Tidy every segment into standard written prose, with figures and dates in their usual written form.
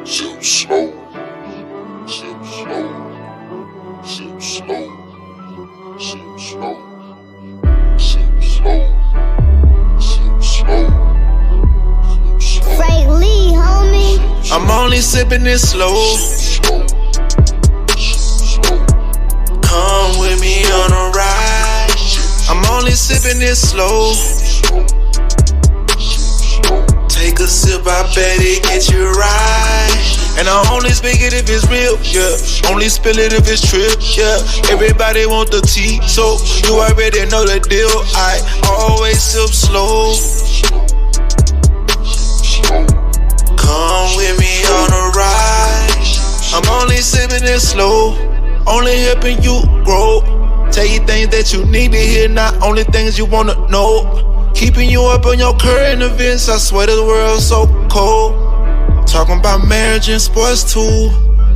Sip slow, sip slow, sip slow, sip slow, sip slow, sip slow, sip slow. Frank Lee, homie. I'm only sipping it slow. Come with me on a ride. I'm only sipping it slow. Take a sip, I bet it get you right. And I only speak it if it's real, yeah. Only spill it if it's trip, yeah. Everybody want the tea, so you already know the deal. I always sip slow. Come with me on a ride. I'm only sipping it slow. Only helping you grow. Tell you things that you need to hear, not only things you wanna know. Keeping you up on your current events, I swear the world's so cold. Talking about marriage and sports too.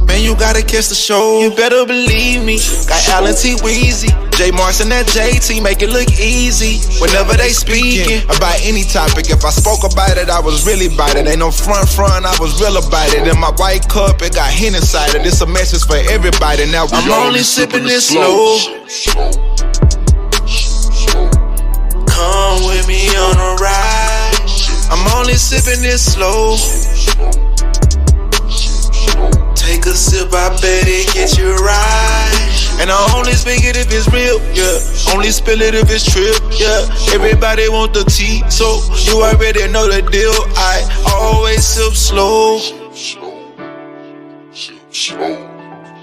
Man, you gotta catch the show. You better believe me. Got Allen T. Weezy, J. Marks and that JT, make it look easy. Whenever they speaking about any topic, if I spoke about it, I was really about it. Ain't no front, I was real about it. In my white cup, it got Hen inside it. It's a message for everybody. Now I'm only sipping it slow. Come with me on a ride. I'm only sipping it slow. Take a sip, I bet it get you right. And I only speak it if it's real, yeah. Only spill it if it's trip, yeah. Everybody want the tea, so you already know the deal. I always sip slow.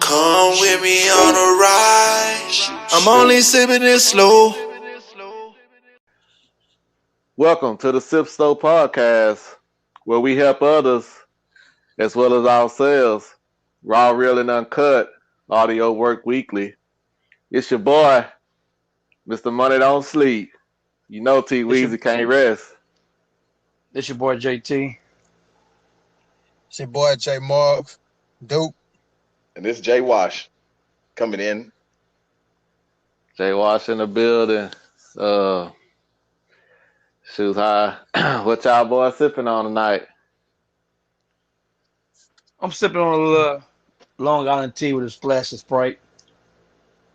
Come with me on a ride. I'm only sipping it slow. Welcome to the Sip Slow Podcast, where we help others as well as ourselves. Raw, real, and uncut. Audio work weekly. It's your boy, Mr. Money Don't Sleep. You know T. Weezy can't rest. This your boy JT. It's your boy J. Marv, Duke. And this is Jay Wash coming in. Jay Wash in the building. Shoes high. What y'all boys sipping on tonight? I'm sipping on a little Long Island tea with a splash of Sprite.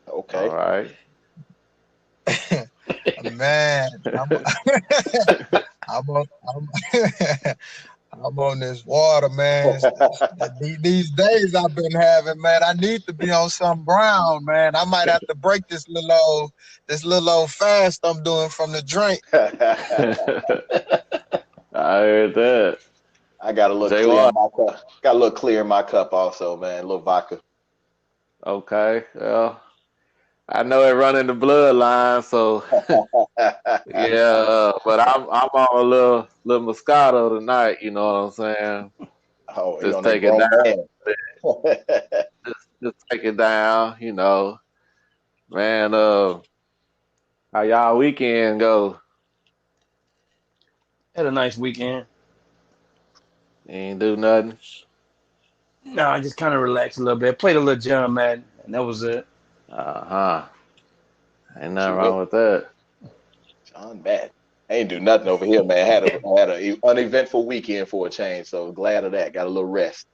Okay. All right. Man, I'm on this water, man. These days I've been having, man, I need to be on some brown, man. I might have to break this little old fast I'm doing from the drink. I heard that. I got a little clear in my cup. Got a little clear in my cup also, man. A little vodka. Okay. Well, I know it running the bloodline, so yeah. But I'm on a little Moscato tonight. You know what I'm saying? Oh, just take it down. just take it down. You know, man. How y'all weekend go? Had a nice weekend. Ain't do nothing. No, I just kind of relaxed a little bit. Played a little John Madden, and that was it. Ain't nothing wrong with that. John Madden. I ain't do nothing over here, man. Had a uneventful weekend for a change, so glad of that. Got a little rest.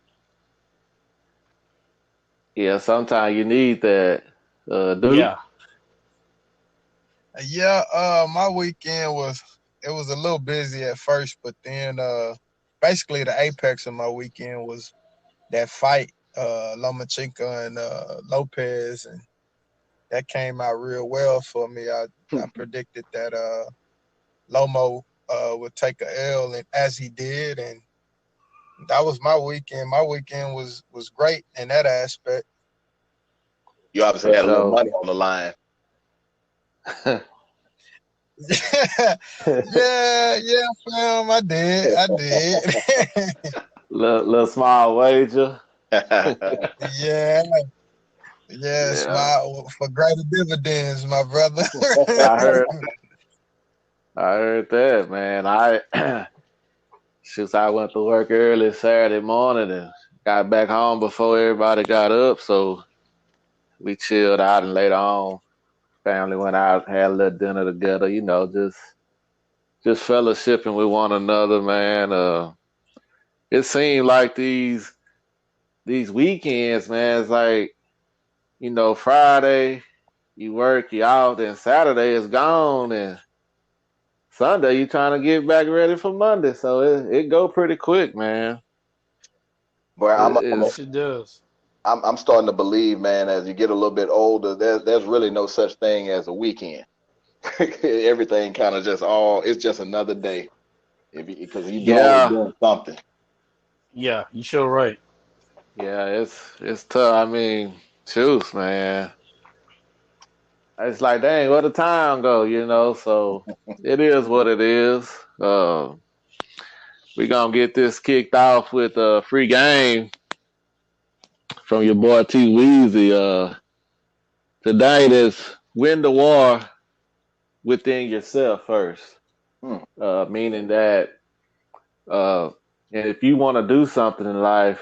Yeah, sometimes you need that. Dude. Yeah. My weekend was a little busy at first, but then basically the apex of my weekend was that fight, Lomachenko and Lopez, and that came out real well for me. I predicted that Lomo would take a L, and as he did, and that was my weekend. My weekend was great in that aspect. You obviously had a little money on the line. yeah, fam. I did. little small wager. Yeah. Smile for greater dividends, my brother. I heard that, man. I went to work early Saturday morning and got back home before everybody got up, so we chilled out, and later on, family went out, had a little dinner together, you know, just fellowshipping with one another, man. It seemed like these these weekends, man, it's like, Friday you work, you out, then Saturday is gone, and Sunday you trying to get back ready for Monday. So it go pretty quick, man. Boy, It's Yes, it does. I'm starting to believe, man, as you get a little bit older, there's really no such thing as a weekend. Everything kind of just it's just another day because you're always yeah, doing something. Yeah, you sure right. yeah, it's tough. I mean, shoot, man. It's like, dang, where the time go, So it is what it is. We gonna get this kicked off with a free game from your boy T Weezy. Tonight is win the war within yourself first. Hmm. Meaning that, uh, and if you want to do something in life,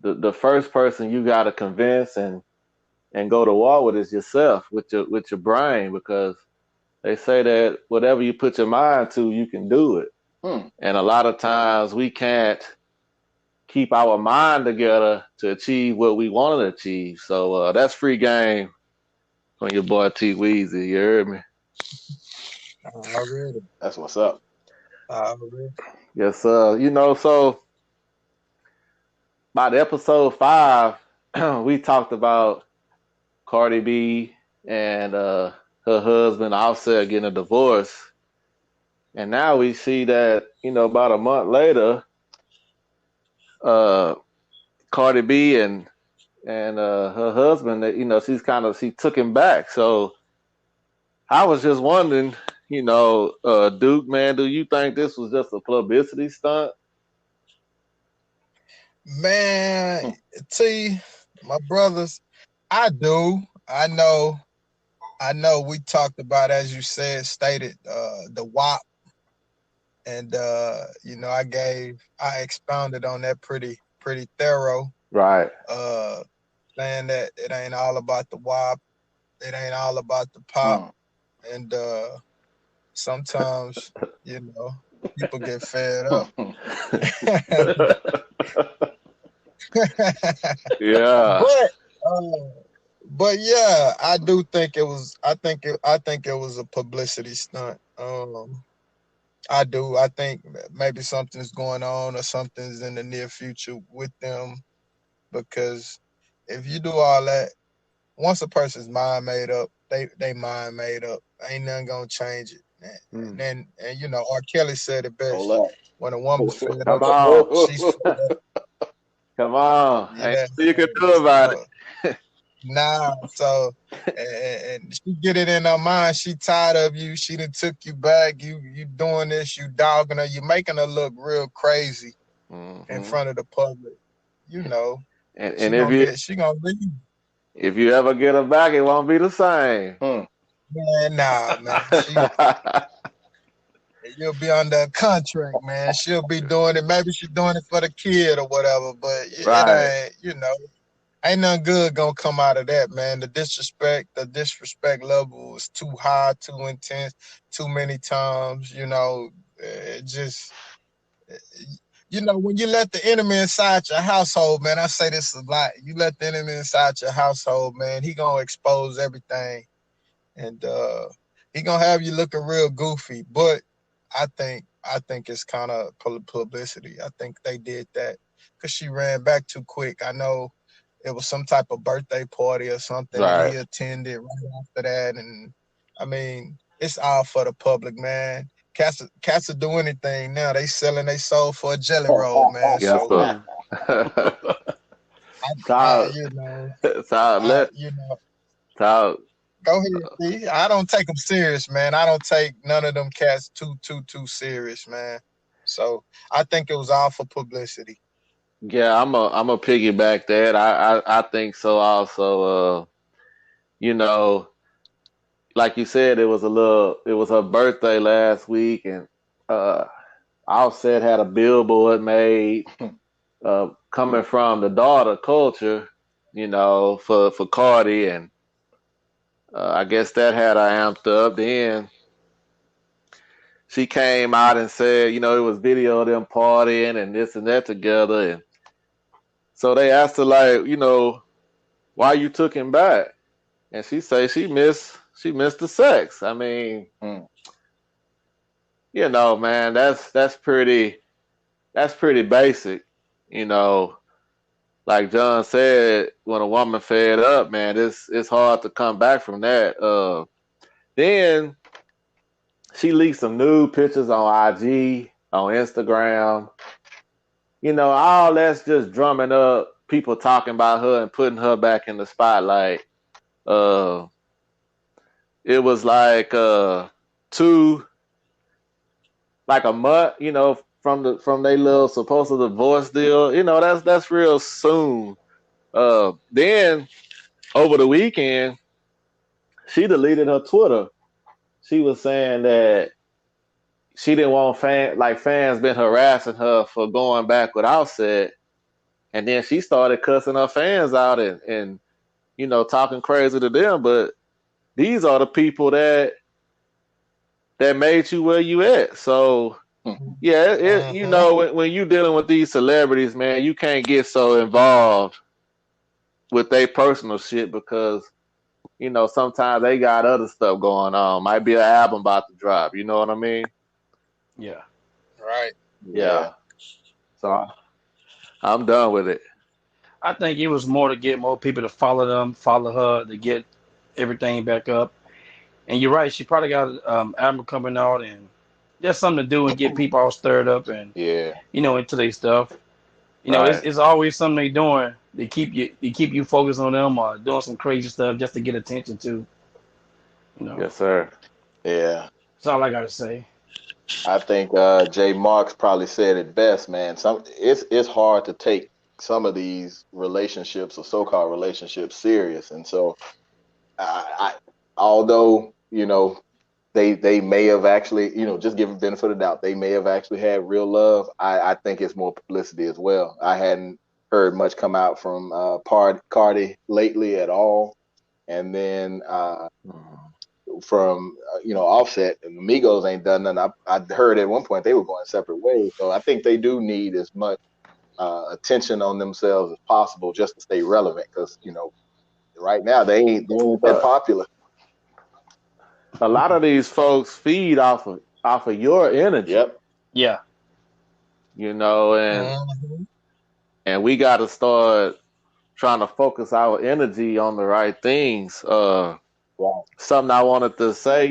the first person you got to convince and go to war with is yourself, with your brain, because they say that whatever you put your mind to, you can do it. Hmm. And a lot of times we can't keep our mind together to achieve what we want to achieve. So that's free game from your boy T Weezy. You heard me? Already. That's what's up. Already. Yes, sir. So by the episode 5, we talked about Cardi B and her husband Offset getting a divorce. And now we see that, about a month later, uh, Cardi B and her husband, that she took him back. So I was just wondering, Duke, man, do you think this was just a publicity stunt? Man, T, my brothers, I do. I know we talked about, as you stated, the WAP, and I expounded on that pretty thorough, Right. saying that it ain't all about the WAP, it ain't all about the pop, Hmm. and sometimes, people get fed up. Yeah. But but yeah, I do think it was. I think it was a publicity stunt. I do. I think maybe something's going on or something's in the near future with them, because if you do all that, once a person's mind made up, they mind made up. Ain't nothing gonna change it. And Mm. then R. Kelly said it best: Hold when a woman's fed Come up, on. she's fed up. Come on. Ain't Yeah. nothing you can do about So, nah. So and she get it in her mind. She tired of you. She done took you back. You doing this. You dogging her. You making her look real crazy it. in Hmm. front of the public. You know, And if you she gonna leave. if you ever get her back, it won't be the same. on. Man, nah, man. You'll be under a contract, man. She'll be doing it. Maybe she's doing it for the kid or whatever, but it Right. ain't, ain't nothing good gonna come out of that, man. The disrespect level is too high, too intense, too many times. It just, when you let the enemy inside your household, man. I say this a lot. You let the enemy inside your household, man. He gonna expose everything, and he gonna have you looking real goofy. But I think it's kind of publicity. I think they did that because she ran back too quick. I know it was some type of birthday party or something that Right. he attended right after that, and I mean, it's all for the public, man. Cats will do anything now. They selling their soul for a jelly roll, man. Yes, So sir. I Talk. Talk. I, Let talk. go ahead, D. I don't take them serious, man. I don't take none of them cats too serious, man. So I think it was all for publicity. Yeah, I'm a piggyback that. I think so also. You know, like you said, it was her birthday last week, and uh, Offset had a billboard made coming from the daughter culture, for Cardi, and I guess that had her amped up. Then she came out and said, it was video of them partying and this and that together, and So they asked her like, why you took him back, and she say she missed the sex. I mean, Mm. Man, that's pretty basic. You know, like John said, when a woman fed up, man, it's hard to come back from that. Then she leaked some nude pictures on IG, on Instagram. All that's just drumming up people talking about her and putting her back in the spotlight. Uh, it was like like a month, from they little supposed divorce deal. That's real soon. Then over the weekend, she deleted her Twitter. She was saying that she didn't want fans been harassing her for going back with Offset, and then she started cussing her fans out and talking crazy to them. But these are the people that made you where you at. So yeah, when you dealing with these celebrities, man, you can't get so involved with their personal shit because sometimes they got other stuff going on. Might be an album about to drop. You know what I mean? Yeah. Right. Yeah. So I'm done with it. I think it was more to get more people to follow them, follow her, to get everything back up. And you're right, she probably got album coming out, and there's something to do and get people all stirred up and Yeah. into their stuff. Right. It's always something they doing. They keep you focused on them or doing some crazy stuff just to get attention to. Yes, sir. Yeah. That's all I gotta say. I think Jay Marks probably said it best, man. It's hard to take some of these relationships or so-called relationships serious, and so I although they may have actually just give them benefit of the doubt, they may have actually had real love. I think it's more publicity as well. I hadn't heard much come out from Cardi lately at all, and then from Offset and Migos ain't done nothing. I heard at one point they were going separate ways. So I think they do need as much attention on themselves as possible just to stay relevant. Because right now they ain't that popular. A lot of these folks feed off of your energy. Yep. Yeah. And we got to start trying to focus our energy on the right things. Wow. Something I wanted to say,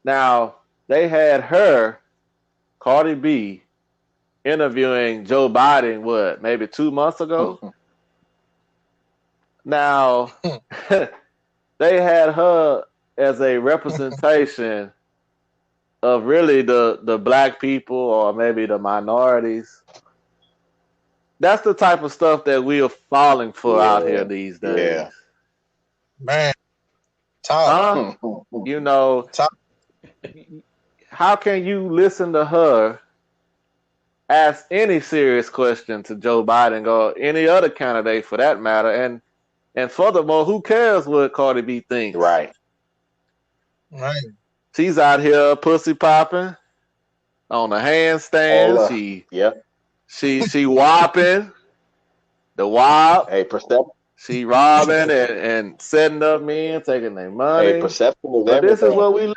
now they had her, Cardi B, interviewing Joe Biden, maybe 2 months ago? Now, they had her as a representation of really the black people or maybe the minorities. That's the type of stuff that we are falling for out here these days. Yeah. Man, talk. Talk. How can you listen to her ask any serious question to Joe Biden or any other candidate for that matter? And furthermore, who cares what Cardi B thinks? Right. She's out here pussy popping on the handstand. She whopping the WAP. Hey, perception. She robbing and setting up men, taking their money. Hey, perception is but everything. This is what we live.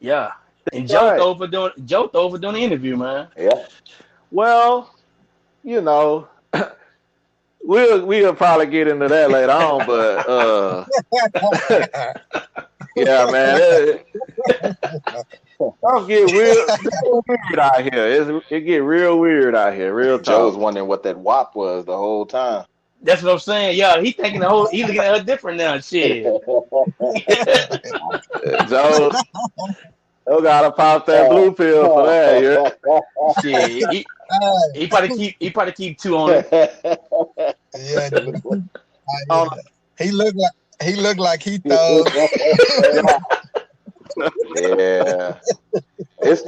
Yeah. And Joe over doing the interview, man. Yeah. Well, we'll probably get into that later on, but yeah, man, it get real weird out here. It get real weird out here. Real talk. Joe was wondering what that WAP was the whole time. That's what I'm saying. Yeah, he's thinking he's looking at her different now. Shit. Joe gotta pop that blue pill for that. Yeah. Shit. He probably keep two on it. Yeah. He looked like he thought. Yeah. It's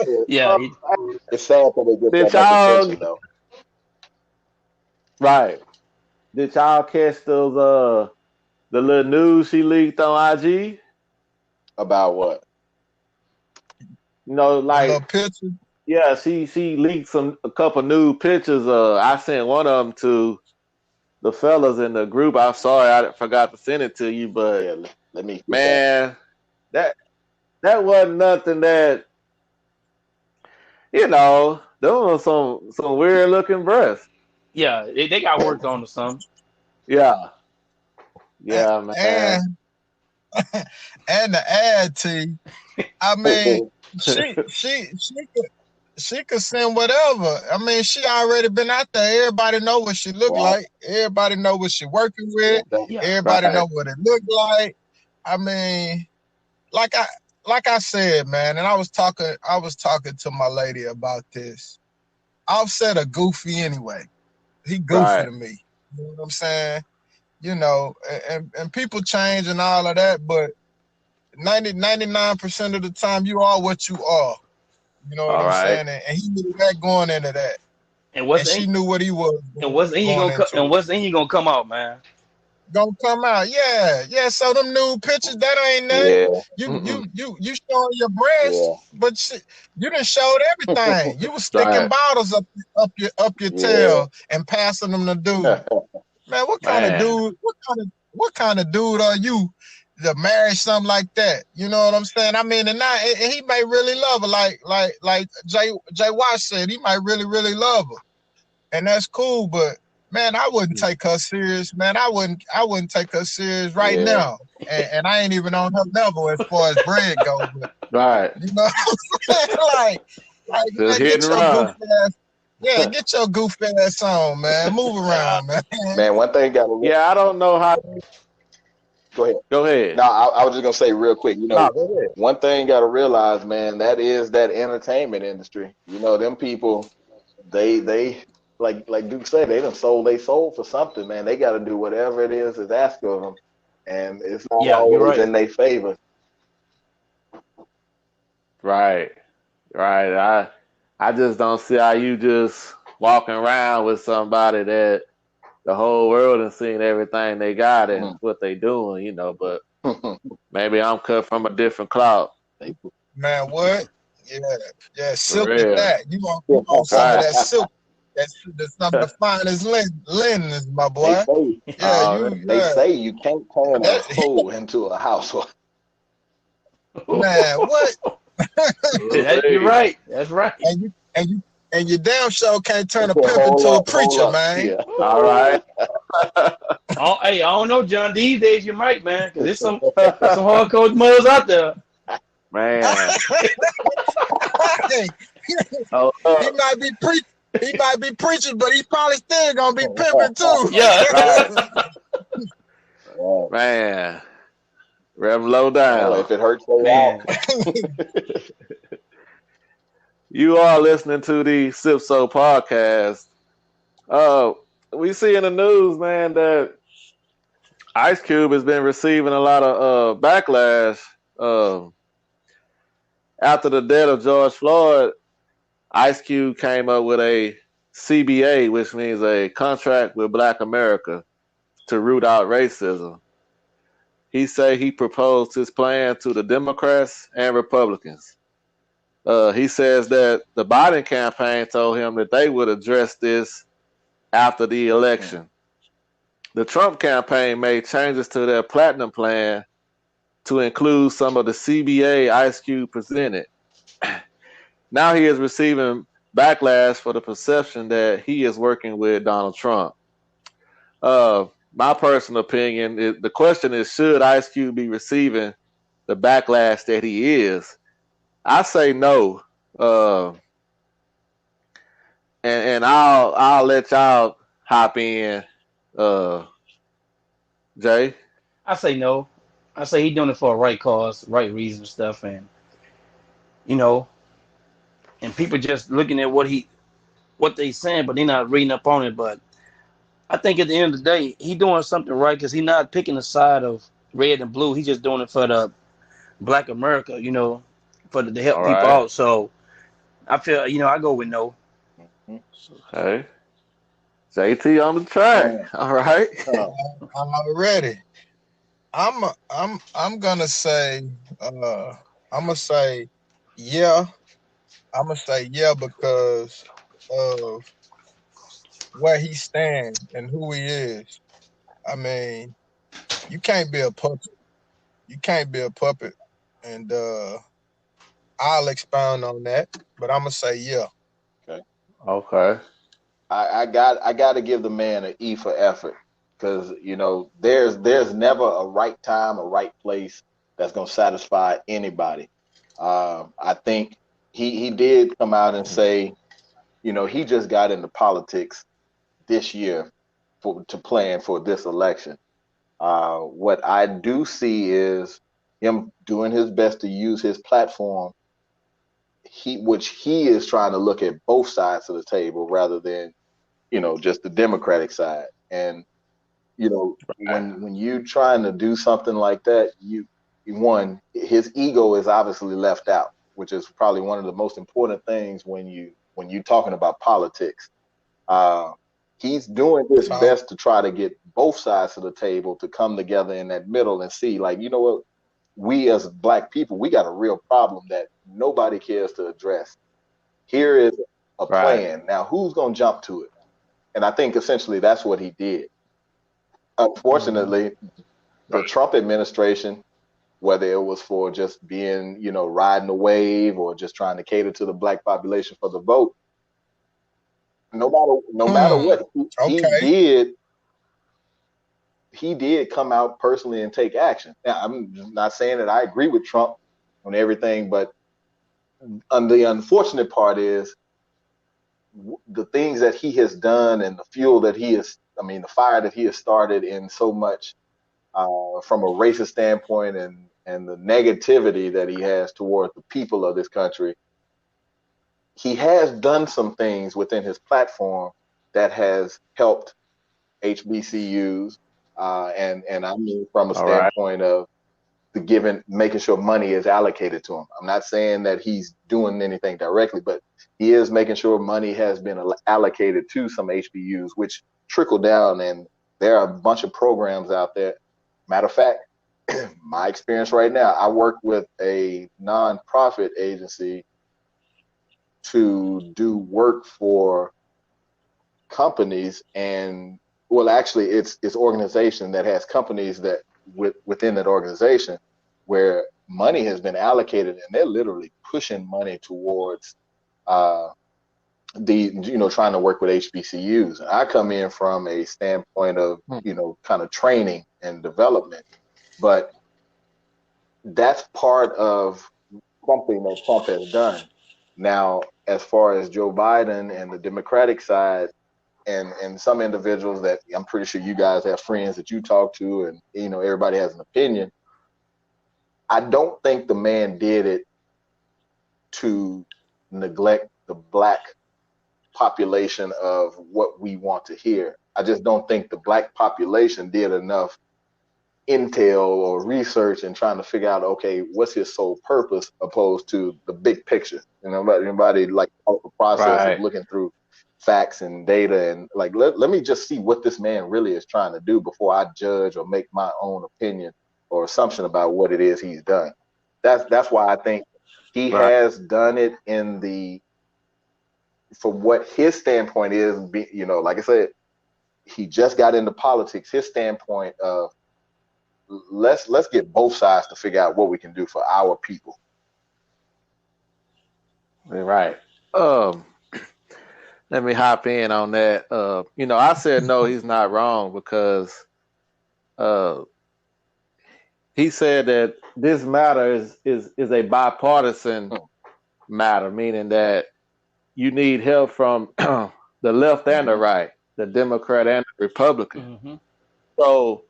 sad that they get that much attention though. Right. Did y'all catch those the little news she leaked on IG? About what? Like a picture. Yeah, she leaked a couple new pictures. I sent one of them to the fellas in the group. I'm sorry I forgot to send it to you, but Yeah, let me get that. man, that that wasn't nothing that doing some weird looking breasts. Yeah, they got work on or something. Yeah, And yeah, man. and, and to add to, I mean, she could send whatever. I mean, she already been out there. Everybody know what she look Right. like. Everybody know what she working with. Yeah, Everybody Right. know what it look like. I mean, like I said, man, and I was talking to my lady about this. Offset a goofy anyway. He goofy Right. to me. You know what I'm saying? You know, and people change and all of that, but 99% of the time you are what you are. You know what All I'm right. saying? And he knew that going into that. and And what's in she knew what he was and what's in he going gonna into and it. what's in he gonna come out, man. Gonna come out. Yeah. So them new pictures, that ain't nothing. Yeah, Mm-mm. You showing your breasts, yeah, but you done showed everything. You was sticking Right. bottles up your yeah. tail and passing them to dude. Man, what kind of Man. dude? What kind of dude are you to marry something like that? You know what I'm saying? I mean, and he may really love her, like Jay Watt said, he might really love her, and that's cool. But man, I wouldn't take her serious. Man, I wouldn't take her serious right Yeah. now. And I ain't even on her level as far as bread goes. But Right. you know, like Just man, hit get and your goofy run. ass. Yeah, get your goofy ass on, man. Move around, man. Man, one thing got to Yeah, I don't know how. go ahead. Go No, ahead. I was just gonna say real quick. No, go ahead. One thing got to realize, man, that is that entertainment industry. Them people, they like Duke said, they done sold they soul for something, man. They got to do whatever it is asked of them, and it's not Yeah, you're always right. in their favor. Right. Right. I just don't see how you just walking around with somebody that the whole world has seen everything they got and what they doing, but maybe I'm cut from a different cloth. Man, what? Yeah, For silk at real. that. You want some of Right. that silk? That's some of the finest linens, my They boy. say Yeah, they say you can't turn a that hoe into a housewife. man, what? You're Hey. right. That's right. And you damn sure can't turn a pimp Hold into a up, hold preacher, up. man. Yeah. All right. Oh, hey, I don't know, John. These days you might, man, because there's some hardcore mothers out there. Man. Hey, Oh, he might be preaching, but he probably still gonna be pimping too. Yeah. right. Yeah. Man. Rev low Well, down. if it hurts, they out. Man. You are listening to the Sip So podcast. We see in the news, man, that Ice Cube has been receiving a lot of backlash. After the death of George Floyd, Ice Cube came up with a CBA, which means a contract with Black America to root out racism. He said he proposed his plan to the Democrats and Republicans. He says that the Biden campaign told him that they would address this after the election. The Trump campaign made changes to their platinum plan to include some of the CBA Ice Cube presented. Now he is receiving backlash for the perception that he is working with Donald Trump. My personal opinion, the question is, should Ice Cube be receiving the backlash that he is? I say no. And I'll let y'all hop in. Jay. I say no. I say he doing it for a right cause, right reason stuff, and you know, and people just looking at what they saying, but they're not reading up on it. But I think at the end of the day, he doing something right because he not picking the side of red and blue. He's just doing it for the Black America, to help All people right. out. So I feel, I go with no. Okay. JT on the track. Man. All right. Already. I'm gonna say yeah, I'm gonna say yeah because of where he stands and who he is. I mean, you can't be a puppet. You can't be a puppet, and I'll expound on that. But I'm gonna say yeah. Okay. Okay. I got to give the man an E for effort because there's never a right time, a right place that's gonna satisfy anybody. I think he did come out and say, he just got into politics this year to plan for this election. What I do see is him doing his best to use his platform, which he is trying to look at both sides of the table rather than just the Democratic side. And Right. when you trying to do something like that, one, his ego is obviously left out, which is probably one of the most important things when you talking about politics. Uh, he's doing his Talk. best to try to get both sides of the table to come together in that middle and see, like, you know what, we as black people, we got a real problem that nobody cares to address. Here is a Right. plan. Now, who's going to jump to it? And I think essentially that's what he did. Mm-hmm. Unfortunately, the Right. Trump administration, whether it was for just being, riding the wave or just trying to cater to the black population for the vote, no matter what Okay. he did come out personally and take action. Now, I'm not saying that I agree with Trump on everything, but the unfortunate part is the things that he has done and the fuel that the fire that he has started in so much from a racist standpoint and the negativity that he has toward the people of this country. He has done some things within his platform that has helped HBCUs, and I mean from a All right. standpoint of making sure money is allocated to him. I'm not saying that he's doing anything directly, but he is making sure money has been allocated to some HBUs, which trickle down, and there are a bunch of programs out there. Matter of fact, my experience right now, I work with a nonprofit agency to do work for companies, and well, actually it's organization that has companies that within that organization where money has been allocated, and they're literally pushing money towards uh trying to work with HBCUs. And I come in from a standpoint of Hmm. kind of training and development, but that's part of something that Trump has done. Now, as far as Joe Biden and the Democratic side, and some individuals that I'm pretty sure you guys have friends that you talk to, and everybody has an opinion. I don't think the man did it to neglect the black population of what we want to hear. I just don't think the black population did enough intel or research and trying to figure out, okay, what's his sole purpose opposed to the big picture. Anybody like the process of Right. looking through facts and data and like, let me just see what this man really is trying to do before I judge or make my own opinion or assumption about what it is he's done. That's why I think he Right. has done it for what his standpoint is. Like I said, he just got into politics. His standpoint of let's get both sides to figure out what we can do for our people. Right. Um, Let me hop in on that. I said no, he's not wrong because uh, he said that this matter is a bipartisan matter, meaning that you need help from the left and the Mm-hmm. right, the Democrat and the Republican. Mm-hmm. So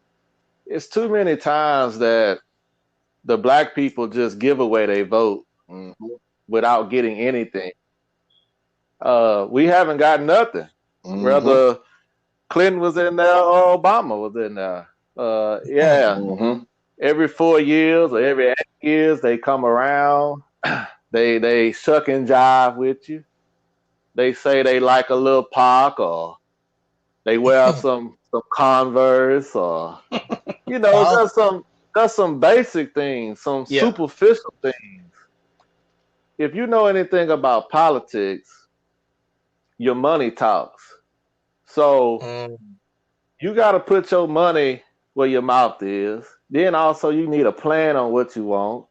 it's too many times that the black people just give away their vote Mm-hmm. without getting anything. We haven't got nothing. Mm-hmm. Whether Clinton was in there or Obama was in there. Yeah, Mm-hmm. every 4 years or every 8 years they come around. They suck and jive with you. They say they like a little park or they wear some Converse or Talk. just some basic things, some Yeah. superficial things. if you know anything about politics, your money talks. So Mm, you got to put your money where your mouth is. Then also you need a plan on what you want,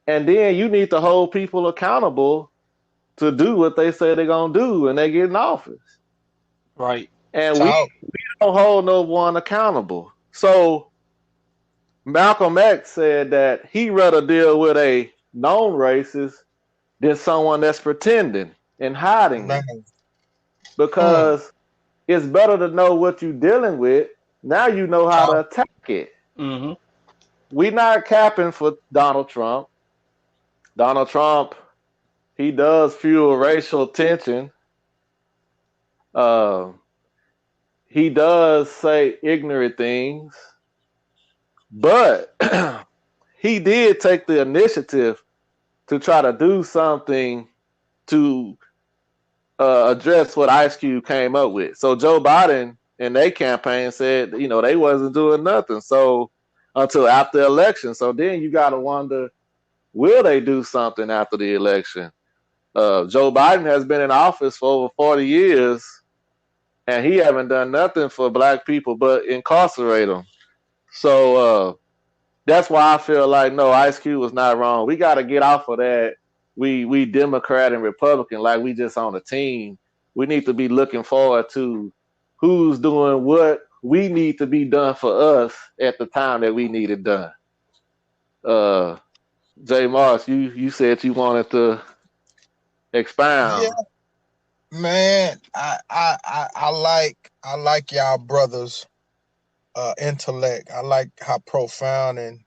and then you need to hold people accountable to do what they say they're gonna do when they get in office. Right. And we talk. don't hold no one accountable. So Malcolm X said that he'd rather deal with a known racist than someone that's pretending and hiding Man. it. Mm, Because it's better to know what you're dealing with. Now you know how to talk. attack it. Mm-hmm. We not capping for Donald Trump. Donald Trump, he does fuel racial tension. Uh, he does say ignorant things, but he did take the initiative to try to do something to address what Ice Cube came up with. So Joe Biden in their campaign said, they wasn't doing nothing. So until after the election. So then you got to wonder, will they do something after the election? Joe Biden has been in office for over 40 years, and he haven't done nothing for black people but incarcerate them. So that's why I feel like no, Ice Cube was not wrong. We got to get off of that. We Democrat and Republican like we just on a team. We need to be looking forward to who's doing what we need to be done for us at the time that we need it done. Uh, Jay Moss, you said you wanted to Yeah, expound. man. I like y'all brothers' intellect. I like how profound and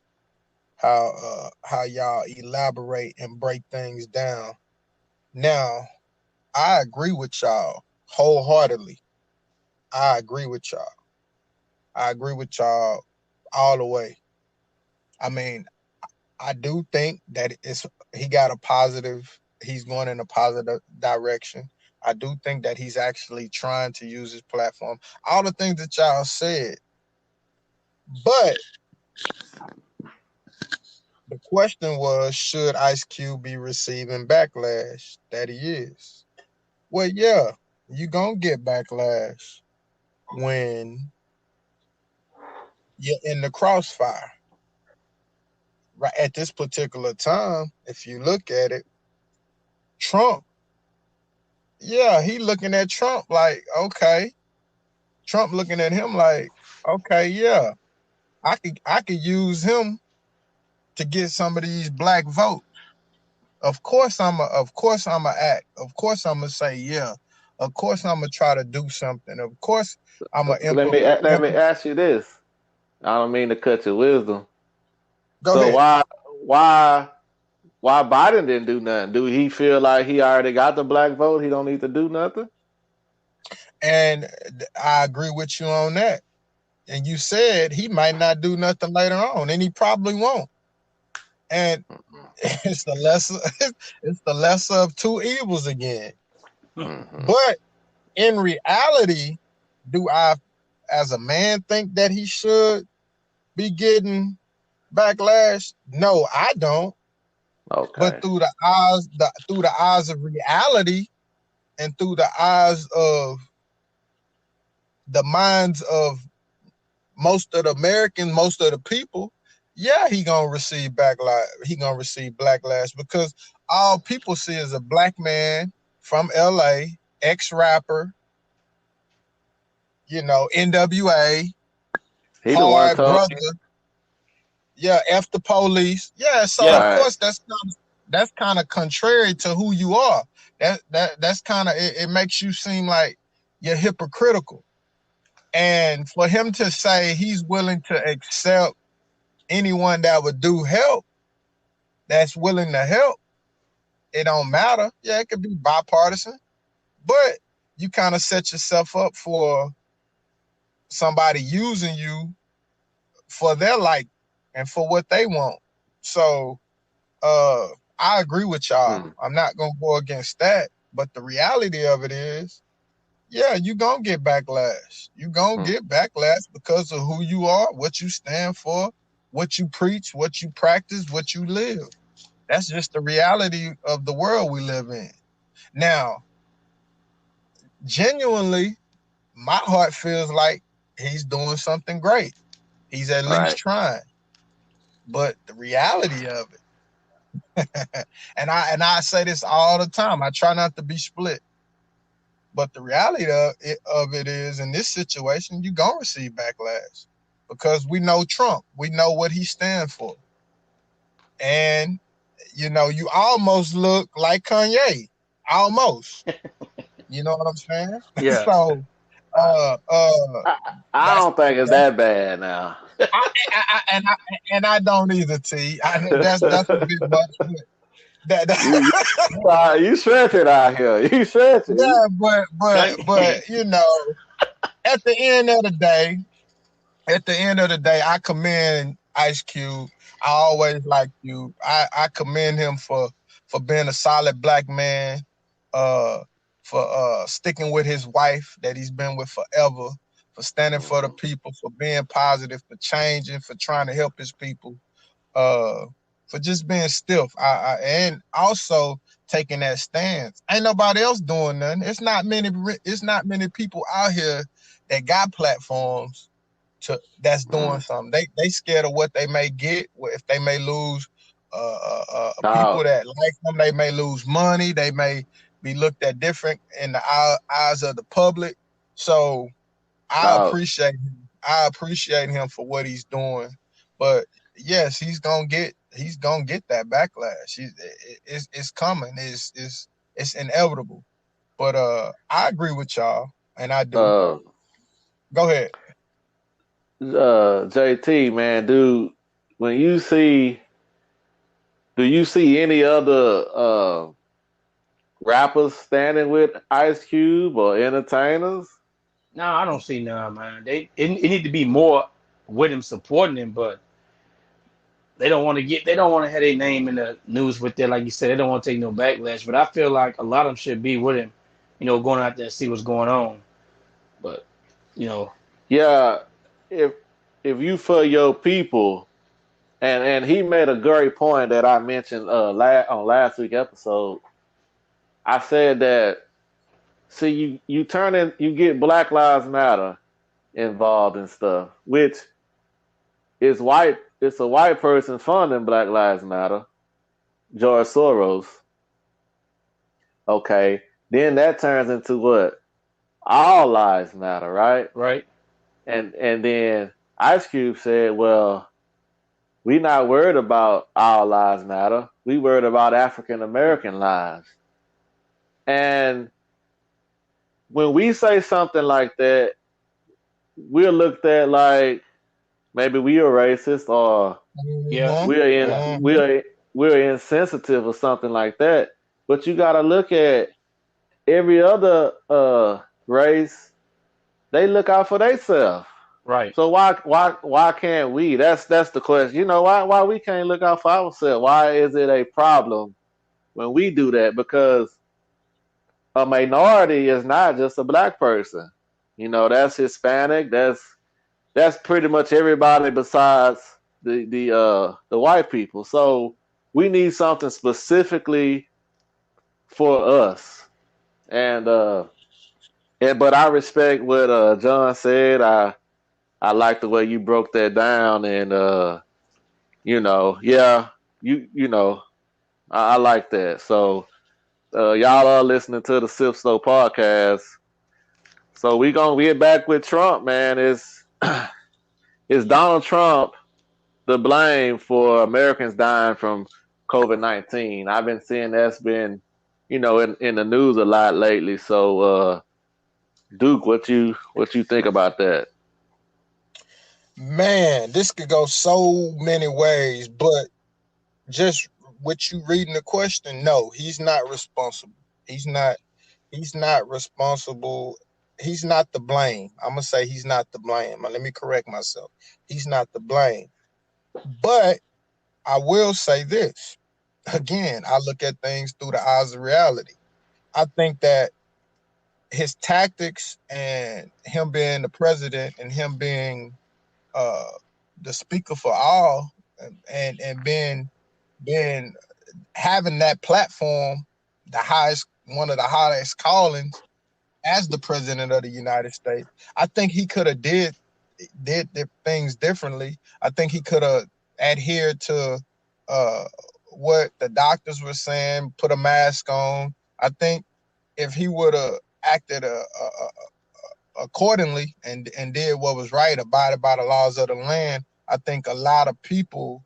how y'all elaborate and break things down. Now, I agree with y'all wholeheartedly. I agree with y'all. I agree with y'all all the way. I mean, I do think that he got a positive. He's going in a positive direction. I do think that he's actually trying to use his platform. All the things that y'all said, but the question was, should Ice Cube be receiving backlash that he is? Well, yeah, you gonna get backlash when you're in the crossfire. Right at this particular time, if you look at it, Trump, yeah, he looking at Trump like, okay. Trump looking at him like, okay, yeah, I could use him to get some of these black votes. Of course I'm a act. Of course I'm gonna say yeah. Of course I'm gonna try to do something. Of course I'm gonna Let me ask you this. I don't mean to cut your wisdom. go So ahead. why why Biden didn't do nothing? Do he feel like he already got the black vote? He don't need to do nothing? And I agree with you on that. And you said he might not do nothing later on, and he probably won't. And it's the lesser it's the lesser of two evils again. Mm-hmm. But in reality, do I, as a man, think that he should be getting backlash? No, I don't. But Okay. through the eyes of reality and through the eyes of the minds of most of the Americans, most of the people, yeah, he gonna receive backlash. He gonna receive backlash because all people see is a black man from LA, ex-rapper, NWA, He the one hard told brother. Yeah, F the police. Yeah, so Yeah. of right. course that's kind of contrary to who you are. That's kind of it makes you seem like you're hypocritical. And for him to say he's willing to accept anyone that would do help, that's willing to help, it don't matter. Yeah, it could be bipartisan, but you kind of set yourself up for somebody using you for their like and for what they want. So uh I agree with y'all. Mm, I'm not gonna go against that. But the reality of it is, yeah, you gonna get backlash. You gonna mm, get backlash because of who you are, what you stand for, what you preach, what you practice, what you live. That's just the reality of the world we live in. Now, genuinely, my heart feels like he's doing something great. He's at least Right. trying. But the reality of it, and I say this all the time, I try not to be split. But the reality of it is, in this situation, you're going to receive backlash because we know Trump. We know what he stands for. And, you almost look like Kanye. Almost. You know what I'm saying? Yeah. So, uh, uh, I, I that's, don't think it's that's that bad now. I don't either, T. That's a bit much. But you you stretching out here. You stretching. yeah, but at the end of the day, I commend Ice Cube. I always liked you. I commend him for being a solid black man, uh, for sticking with his wife that he's been with forever, for standing for the Mhm. people, for being positive, for changing, for trying to help his people, uh, for just being stiff. And also taking that stance. Ain't nobody else doing nothing. It's not many people out here that got platforms that's doing Mhm. something. They scared of what they may get, if they may lose people Dog, that like them. They may lose money. They may be looked at different in the eyes of the public. So I dog. appreciate him. I appreciate him for what he's doing. But yes, he's gonna get that backlash. It's coming. It's inevitable. But I agree with y'all, and I do. Uh, Go ahead. JT, man, dude, when you see, do you see any other rappers standing with Ice Cube or entertainers? No, I don't see none, man. It need to be more with him supporting him, but they don't want to have their name in the news with that, like you said, they don't want to take no backlash. But I feel like a lot of them should be with him, going out there and see what's going on. But you know, Yeah, if you for your people, and he made a great point that I mentioned on last week episode. I said that, see, you get Black Lives Matter involved in stuff, which is white. It's a white person funding Black Lives Matter, George Soros. Okay, then that turns into what? All lives matter, right? right? And then Ice Cube said, "Well, we not worried about all lives matter. We worried about African American lives." And when we say something like that, we're looked at like maybe we are racist, or Yeah, we're in yeah, we're insensitive or something like that. But you got to look at every other race. They look out for themselves. right. So why can't we? That's the question. Why we can't look out for ourselves? Why is it a problem when we do that? Because a minority is not just a black person. That's Hispanic. That's pretty much everybody besides the white people. So we need something specifically for us. And but I respect what John said. I like the way you broke that down, and yeah, I like that. So y'all are listening to the Sip Slow podcast. So we gonna get back with Trump, man. Is Donald Trump the blame for Americans dying from COVID-19? I've been seeing that's been, in the news a lot lately. So, Duke, what you think about that? Man, this could go so many ways, but just with you reading the question, no, he's not responsible. He's not he's not responsible. He's not the blame. I'm gonna say he's not the blame. Let me correct myself. He's not the blame. But I will say this. Again, I look at things through the eyes of reality. I think that his tactics and him being the president and him being uh, the speaker for all, and being having that platform, one of the highest callings as the president of the United States, I think he could have did the things differently. I think he could have adhered to what the doctors were saying, put a mask on. I think if he would have acted accordingly and did what was right, abided by the laws of the land, I think a lot of people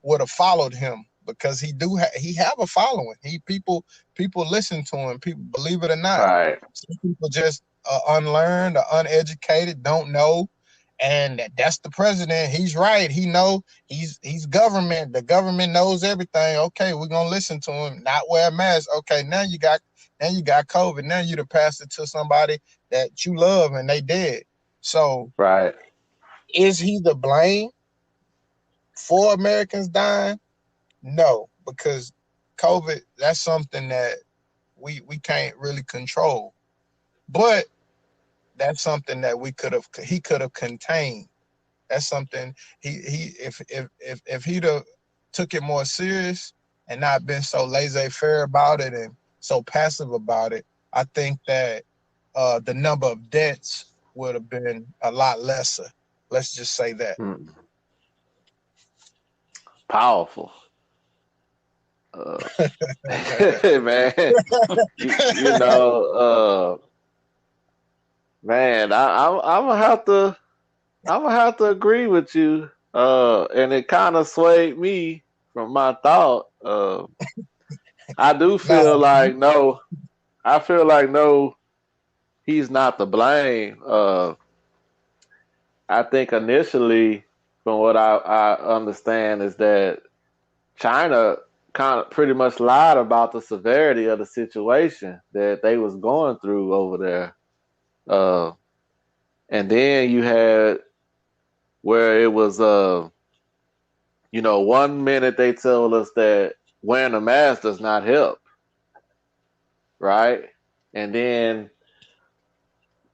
would have followed him, because he have a following. People listen to him. People, believe it or not, Right. some people just unlearned or uneducated, don't know, and that's the president. He's right. He know he's government. The government knows everything. Okay, we're gonna listen to him. Not wear a mask. Okay, now you got COVID. Now you to pass it to somebody that you love and they dead. So Right. is he the blame for Americans dying? No, because COVID, that's something that we can't really control. But that's something that he could have contained. That's something if he'd have took it more serious and not been so laissez-faire about it and so passive about it, I think that the number of deaths would have been a lot lesser. Let's just say that. Powerful. Man, you know, man, I'm gonna have to agree with you. And it kind of swayed me from my thought. I do feel like no. I feel like no, he's not to blame. I think initially, from what I understand, is that China kind of pretty much lied about the severity of the situation that they was going through over there. And then you had where it was, 1 minute they told us that wearing a mask does not help, right? And then,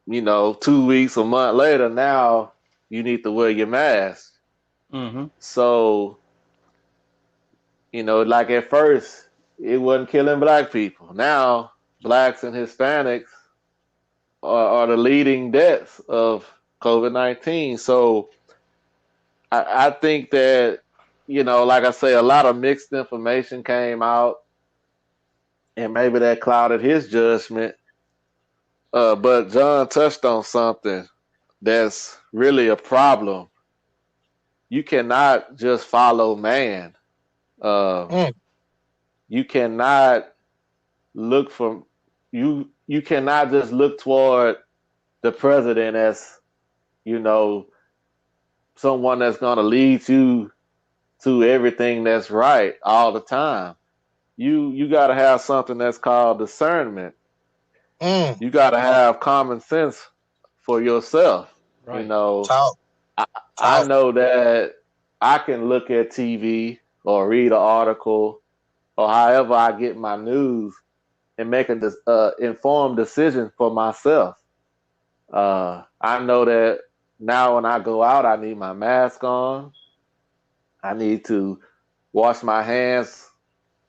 2 weeks, a month later, now you need to wear your mask. Mm-hmm. So, like at first, it wasn't killing black people. Now, blacks and Hispanics are the leading deaths of COVID-19. So, I think that, like I say, a lot of mixed information came out, and maybe that clouded his judgment. But John touched on something that's really a problem. You cannot just follow man. You cannot look for you. You cannot just look toward the president as, someone that's going to lead you to everything that's right all the time. You got to have something that's called discernment. You got to have common sense for yourself. Right. I know that I can look at TV or read an article or however I get my news and make an informed decision for myself. I know that now when I go out, I need my mask on. I need to wash my hands.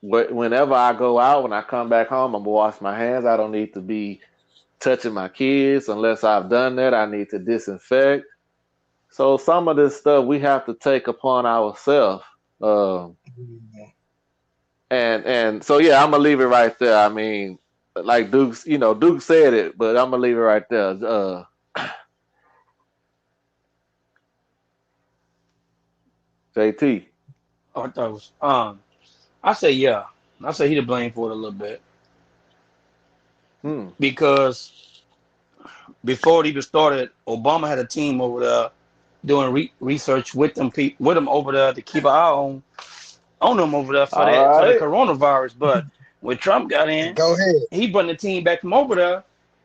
Whenever I go out, when I come back home, I'm going to wash my hands. I don't need to be touching my kids unless I've done that. I need to disinfect. So some of this stuff we have to take upon ourselves. And so, yeah, I'm going to leave it right there. I mean, like Duke said it, but I'm going to leave it right there. JT. Oh, I thought it was, I say, yeah. I say he to blame for it a little bit. Because before it even started, Obama had a team over there doing research with them over there to keep an eye on them over there for the coronavirus. But when Trump got in, he brought the team back from over there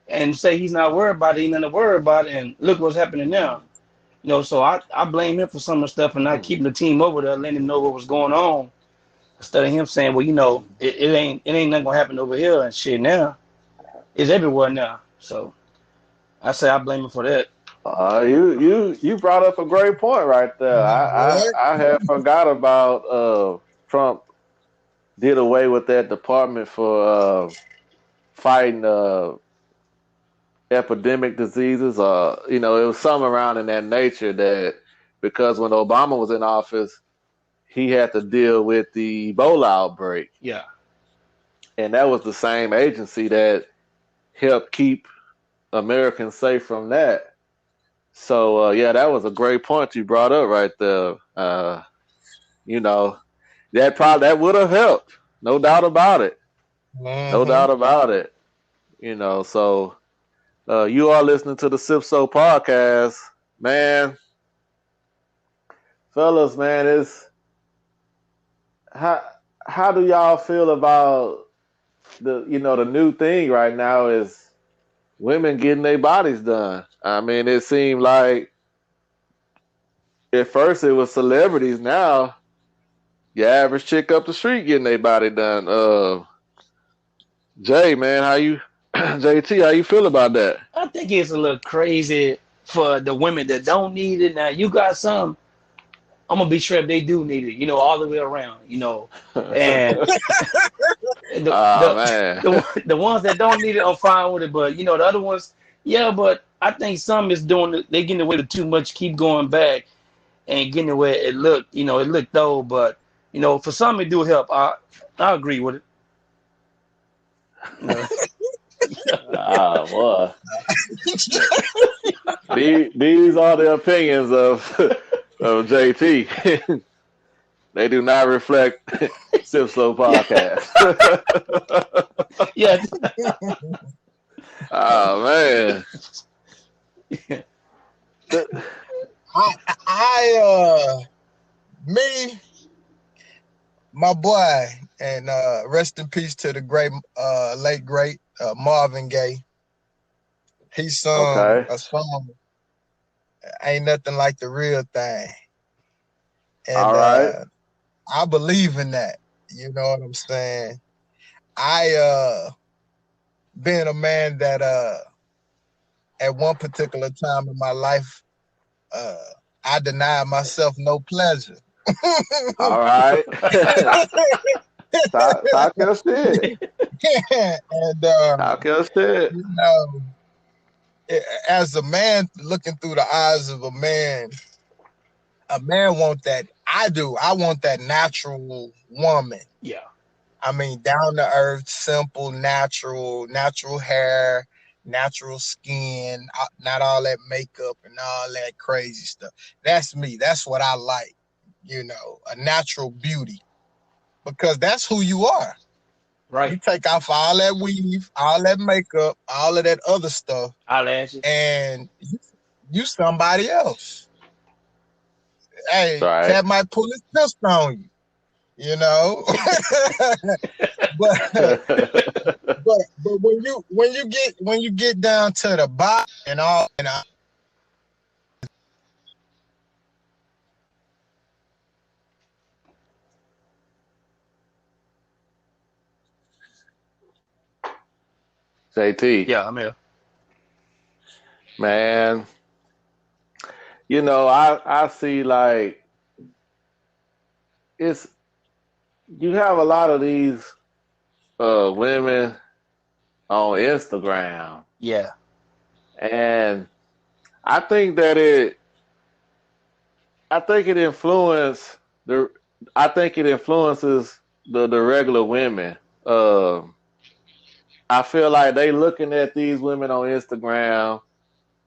and say he's not worried about it, he's not worried about it, and look what's happening now. So I blame him for some of the stuff and not keeping the team over there, letting him know what was going on, instead of him saying, well, it ain't nothing gonna happen over here and shit. Now it's everywhere now. So I say I blame him for that. You brought up a great point right there. What? I had forgot about Trump did away with that department for fighting epidemic diseases. It was some around in that nature that because when Obama was in office, he had to deal with the Ebola outbreak, Yeah. and that was the same agency that helped keep Americans safe from that. So yeah, that was a great point you brought up right there. You know, that would have helped, no doubt about it, no Mm-hmm. doubt about it. So you are listening to the Sip So podcast, man, fellas, man. It's how how do y'all feel about the new thing right now is women getting their bodies done. I mean, it seemed like at first it was celebrities. Now your average chick up the street getting their body done. Jay, man, how you, JT, how you feel about that? I think it's a little crazy for the women that don't need it. Now you got some. I'm gonna be sure if they do need it, all the way around, and the Oh the man, the ones that don't need it, I'm fine with it. But the other ones, yeah. But I think some is doing it. They getting away with too much. Keep going back and getting away. It looked, it looked old. But for some it do help. I agree with it. You know. ah boy, these are the opinions of JT. They do not reflect Sip Slow podcast. Yeah. Oh man. Me, my boy, and rest in peace to the late great Marvin Gaye. He sung Okay. a song, "Ain't Nothing Like the Real Thing," All and right. I believe in that. You know what I'm saying? I being a man that at one particular time in my life, I denied myself no pleasure. All right. Talk your shit. And Talk your shit. you know, as a man looking through the eyes of a man want that. I do. I want that natural woman. Yeah. I mean, down to earth, simple, natural hair, natural skin, not all that makeup and all that crazy stuff. That's me. That's what I like. A natural beauty, because that's who you are. Right. You take off all that weave, all that makeup, all of that other stuff, Eyelashes. and you somebody else. Hey, Right. cat might pull his pistol on you. but but when you get down to the bottom and all, JT, Yeah, I'm here. man, I see like it's you have a lot of these women on Instagram, Yeah. and I think that it I think it influence the I think it influences the regular women. I feel like they looking at these women on Instagram,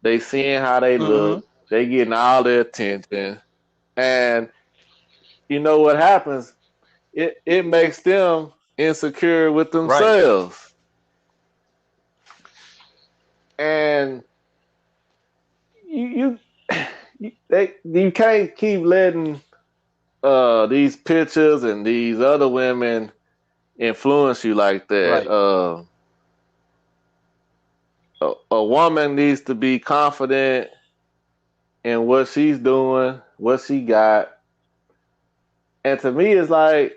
they seeing how they Mm-hmm. look, they getting all the attention, and you know what happens? It makes them insecure with Right. themselves, and you you can't keep letting these pictures and these other women influence you like that. Right. A woman needs to be confident in what she's doing, what she got, and to me, it's like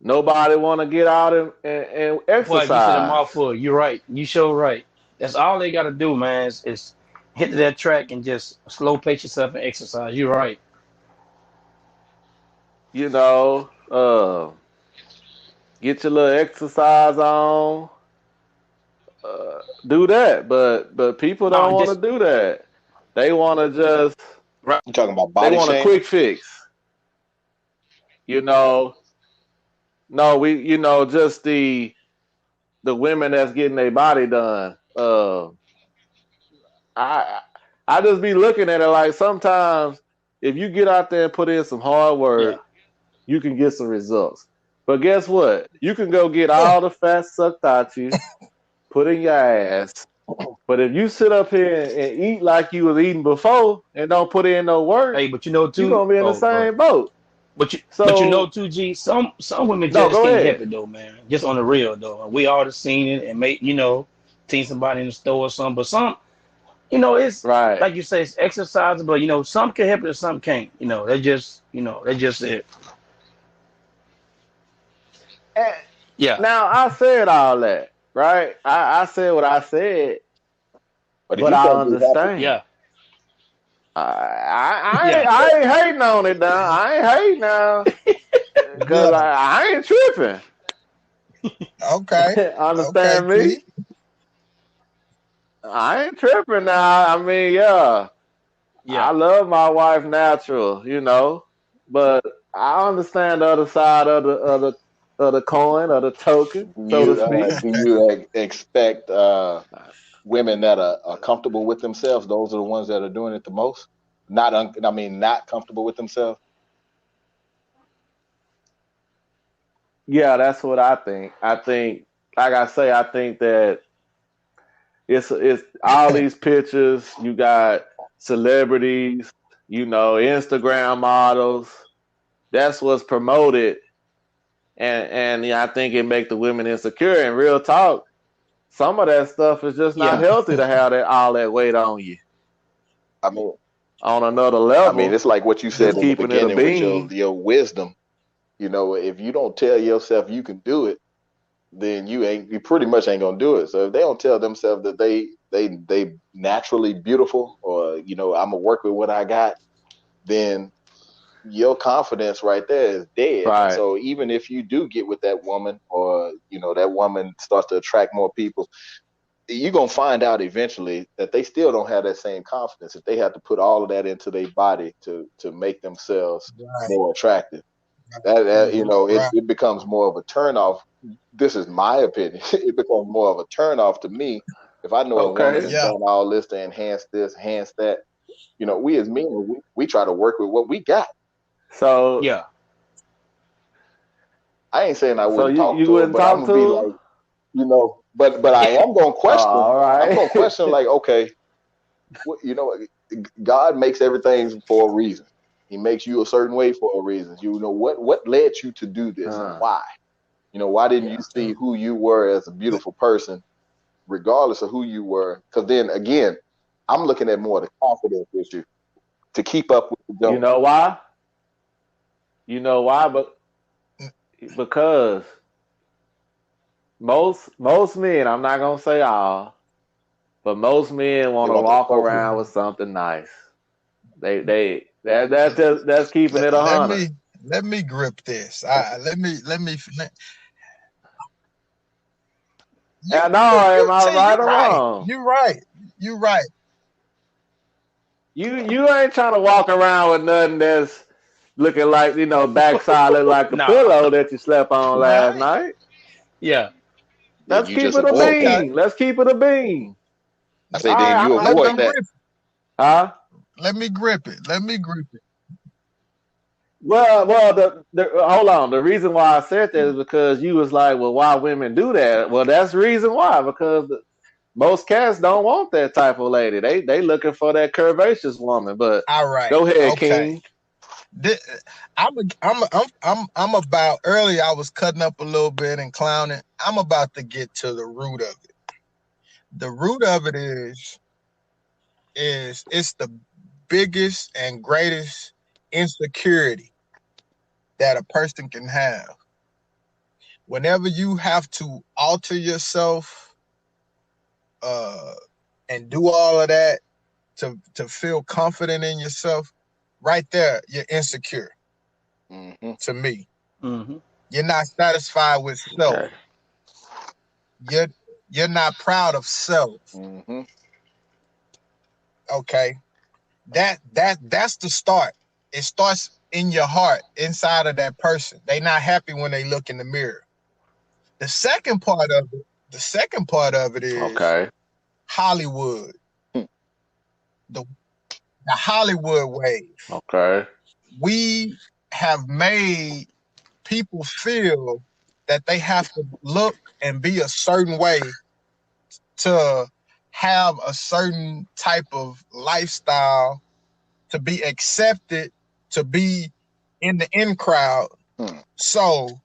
nobody want to get out and Boy, you said a exercise. mouthful. You're right. You sure right. That's all they got to do, man. Is hit to that track and just slow pace yourself and exercise. You're right. You know, get your little exercise on. Do that, but people No, don't want to just do that. They want to just right. You talking about they body want a shaming? quick fix. You know, no, just the women that's getting their body done. I I just be looking at it like sometimes if you get out there and put in some hard Yeah. work, you can get some results. But guess what? You can go get all the fat sucked out you, put in your ass. But if you sit up here and eat like you was eating before and don't put in no work, Hey, but you know you're too. gonna be in the Oh, go ahead. same boat. But you know So too, G. Some women no, just go can't help ahead. it though, man. Just on the real though. We all have seen it and seen somebody in the store or something. But some, it's Right. like you say, it's exercise. But some can help it and some can't. That's just it. And Yeah, now I said all that, right? I said what I said, But if but you I can't be happy, understand. yeah, I yeah, ain't hating on it now. I ain't hating now Yeah. because I ain't tripping. Okay. Okay, Understand me? Key. I ain't tripping now. I mean, yeah, I yeah, love my wife natural, but I understand the other side of the coin, of the token, so to speak. do you expect women that are comfortable with themselves? Those are the ones that are doing it the most. Not comfortable with themselves. Yeah, that's what I think. I think, like I say, I think that it's all these pictures. You got celebrities, Instagram models. That's what's promoted, and yeah, I think it make the women insecure. And real talk, some of that stuff is just not yeah, healthy to have all that weight on you. I mean, On another it's level, like what you said just in the keeping it a beginning with your bean. your wisdom. If you don't tell yourself you can do it, then you pretty much ain't gonna do it. So if they don't tell themselves that they naturally beautiful, or I'm gonna work with what I got, then your confidence right there is dead. And Right. so even if you do get with that woman, or that woman starts to attract more people, you're gonna find out eventually that they still don't have that same confidence, if they have to put all of that into their body to make themselves Right. more attractive. That it, Right. it becomes more of a turnoff. This is my opinion. It becomes more of a turnoff to me if I know a woman Okay. has Yeah. done all this to enhance this, enhance that. We as men, we try to work with what we got. So yeah. I ain't saying I so wouldn't you talk you to her, wouldn't but I'm talk gonna be to like, her? but I am gonna Oh, question. all I'm right. gonna question, like, okay, God makes everything for a reason. He makes you a certain way for a reason. What led you to do this, and uh, why? Why didn't you yeah. see who you were as a beautiful person, regardless of who you were? Because then again, I'm looking at more of the confidence issue, to keep up with the You Jones. know why? You know why? But because most men, I'm not gonna say all, but most men They want to want that walk trophy. around with something nice. That's keeping it a Let hundred. me let me grip this. Let me. And You am I see, right you're or right. wrong? You're right. You're right. You ain't trying to walk around with nothing that's looking like backside look like a Nah. pillow that you slept on last Right. night. Yeah. Then Let's you keep just it a avoid that. Okay. bean. Let's keep it a bean. I say, All then right, you Let avoid me that. grip. huh? Let me grip it. Let me grip it. Well, the hold on. The reason why I said that is because you was like, well, why women do that? Well, that's the reason why. Because most cats don't want that type of lady. They looking for that curvaceous woman. But All right. go ahead, Okay. King. Thi- I'm about earlier. I was cutting up a little bit and clowning. I'm about to get to the root of it. The root of it is it's the biggest and greatest insecurity that a person can have. Whenever you have to alter yourself, uh, and do all of that, to feel confident in yourself, right there, you're insecure. Mm-hmm. To me, Mm-hmm. you're not satisfied with self. Okay. You're not proud of self. Mm-hmm. Okay, that's the start. It starts in your heart, inside of that person. They not happy when they look in the mirror. The second part of it is Okay. Hollywood, Hmm. the Hollywood wave. Okay. We have made people feel that they have to look and be a certain way to have a certain type of lifestyle, to be accepted, to be in the in crowd. Hmm. So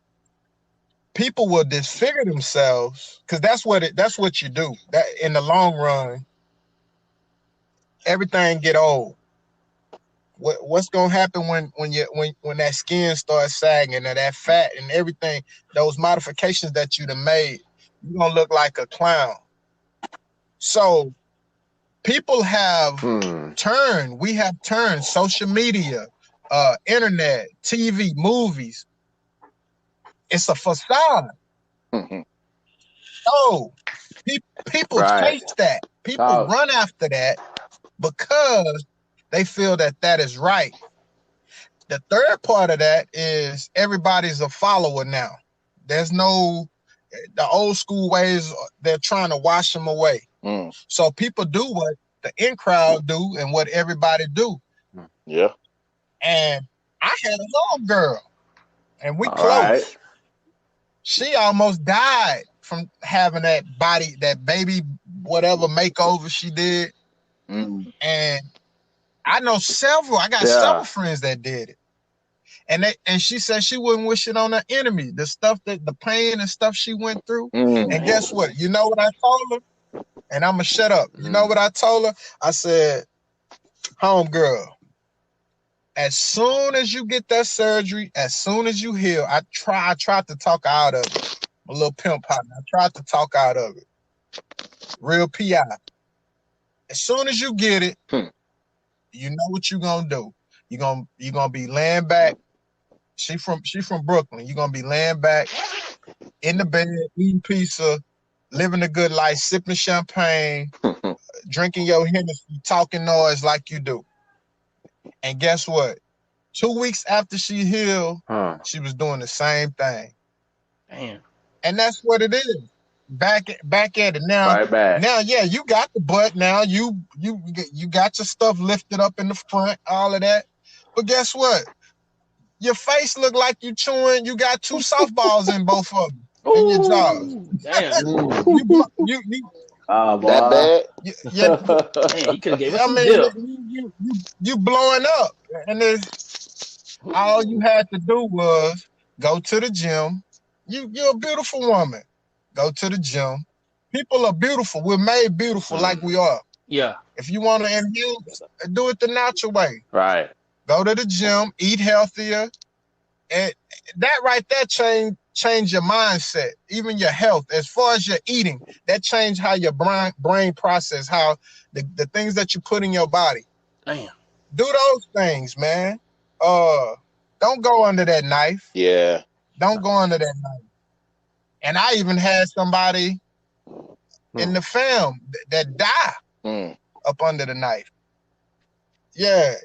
people will disfigure themselves because that's what you do. That in the long run, everything get old. What's gonna happen when that skin starts sagging and that fat and everything, those modifications that you'd have made, you're gonna look like a clown. So people have we have turned social media, internet, TV, movies. It's a facade. Mm-hmm. So people Right. chase that. People Talk. run after that because they feel that is right. The third part of that is everybody's a follower now. There's no, the old school ways, they're trying to wash them away. Mm. So people do what the in crowd do and what everybody do. Yeah. And I had a home girl and we All close. right. She almost died from having that body, that baby, whatever makeover she did. Mm. And I got several friends that did it. And she said she wouldn't wish it on her enemy. The pain and stuff she went through. Mm. And guess what? You know what I told her? And I'm going to shut up. You know what I told her? I said, home girl, as soon as you get that surgery, as soon as you heal, I tried to talk her out of it. A little pimp partner. I tried to talk her out of it. Real PI. As soon as you get it, you know what you're gonna do. You're gonna be laying back. She from Brooklyn. You're gonna be laying back in the bed, eating pizza, living a good life, sipping champagne, drinking your Hennessy, talking noise like you do. And guess what? 2 weeks after she healed, she was doing the same thing. Damn. And that's what it is. Back at it now. Right back. Now, yeah, you got the butt. Now you got your stuff lifted up in the front, all of that. But guess what? Your face look like you chewing. You got 2 softballs in both of them in your jaws. Damn. you Oh, boy. That bad? Man, you could have gave us I some mean, dip. you blowing up, and all you had to do was go to the gym. You're a beautiful woman. Go to the gym. People are beautiful. We're made beautiful like we are. Yeah. If you want to enhance, do it the natural way. Right. Go to the gym, eat healthier, and that right there change your mindset, even your health. As far as your eating, that change how your brain process, how the things that you put in your body. Damn. Do those things, man. Don't go under that knife. Yeah. Don't go under that knife. And I even had somebody in the film that died up under the knife. Yeah.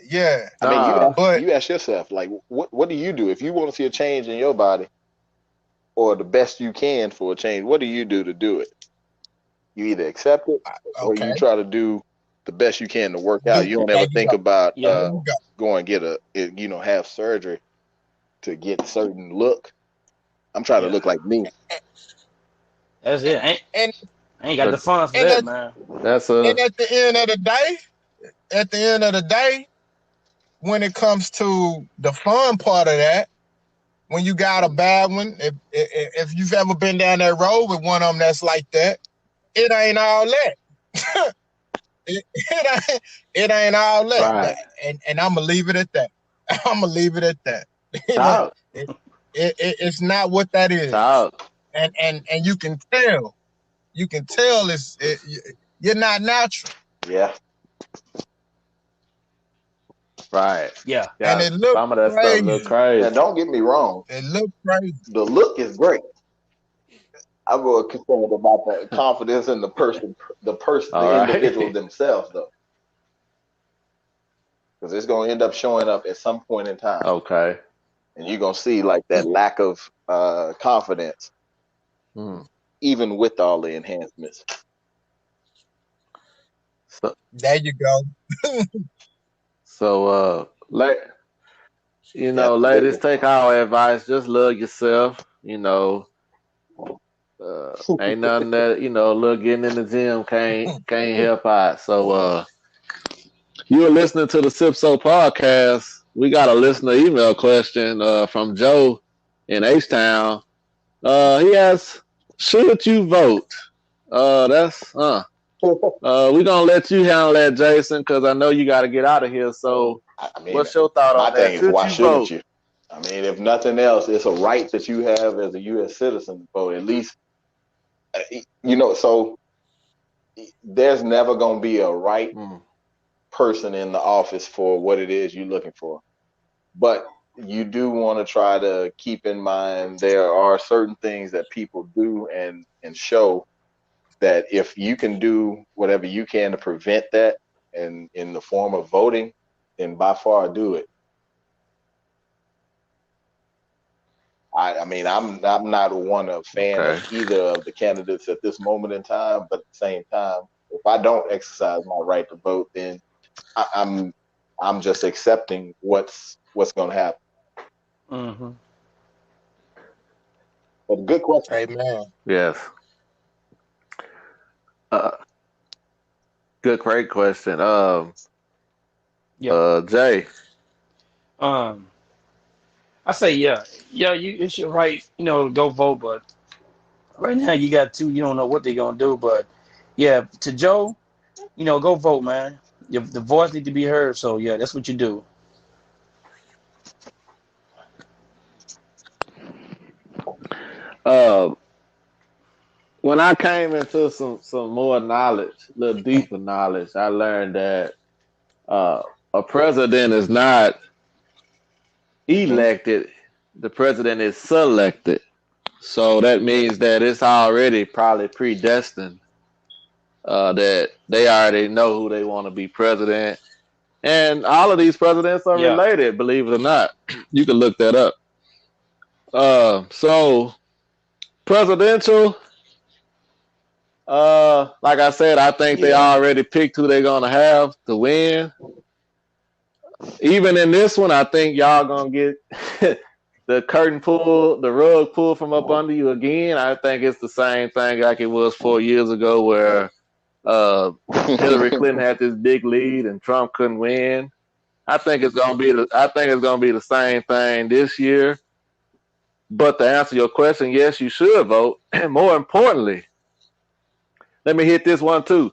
I mean, you ask yourself, like, what do you do if you want to see a change in your body, or the best you can for a change? What do you do to do it? You either accept it, or you try to do the best you can to work out. You don't ever think about go and get have surgery to get a certain look. I'm trying to look like me. That's it. Ain't got the funds for that, man. And at the end of the day, when it comes to the fun part of that, when you got a bad one, if you've ever been down that road with one of them that's like that, it ain't all that. it ain't all that. Right. And I'm gonna leave it at that. I'm gonna leave it at that. It's not what that is. And you can tell. You can tell you're not natural. Yeah. Right. Yeah. And Yeah. it looked Some of that stuff look crazy. crazy. Now, don't get me wrong. It looked crazy. The look is great. I'm more concerned about the confidence in All the individual right. themselves, though, because it's going to end up showing up at some point in time, Okay. and you're going to see like that lack of confidence, Hmm. even with all the enhancements. So, There you go. like, ladies, Absolutely. take our advice. Just love yourself. Ain't nothing that look getting in the gym can't help out. So, you're listening to the Sip podcast. We got a listener email question from Joe in H Town. He asks, "Should you vote?" That's we're gonna let you handle that, Jason, because I know you got to get out of here. So, I mean, what's your thought my on that? thing is, Should why you shouldn't vote? you? I mean, if nothing else, it's a right that you have as a U.S. citizen to vote. At least, so there's never going to be a right Mm, person in the office for what it is you're looking for. But you do want to try to keep in mind there are certain things that people do and show that if you can do whatever you can to prevent that and in the form of voting, then by far do it. I mean, I'm not a fan of okay. either of the candidates at this moment in time, but at the same time, if I don't exercise my right to vote, then I'm just accepting what's going to happen. Mm-hmm. But good question. Amen. Yes. Uh, great question. Yeah. Jay. Um, I say yeah. It's your right. Go vote, but right now you got two. You don't know what they're gonna do, but yeah. To Joe, go vote, man. The voice need to be heard. So yeah, that's what you do. Uh, when I came into some more knowledge, a little deeper knowledge, I learned that uh, a president is not Hmm. elected; the president is selected. So that means that it's already probably predestined that they already know who they want to be president. And all of these presidents are Yeah. related, believe it or not. You can look that up. So presidential, like I said, I think they Yeah. already picked who they're gonna have to win. Even in this one, I think y'all gonna get the curtain pull, the rug pulled from up under you again. I think it's the same thing like it was 4 years ago, where uh, Hillary Clinton had this big lead and Trump couldn't win. I think it's gonna be the same thing this year. But to answer your question, yes, you should vote. And more importantly, let me hit this one too.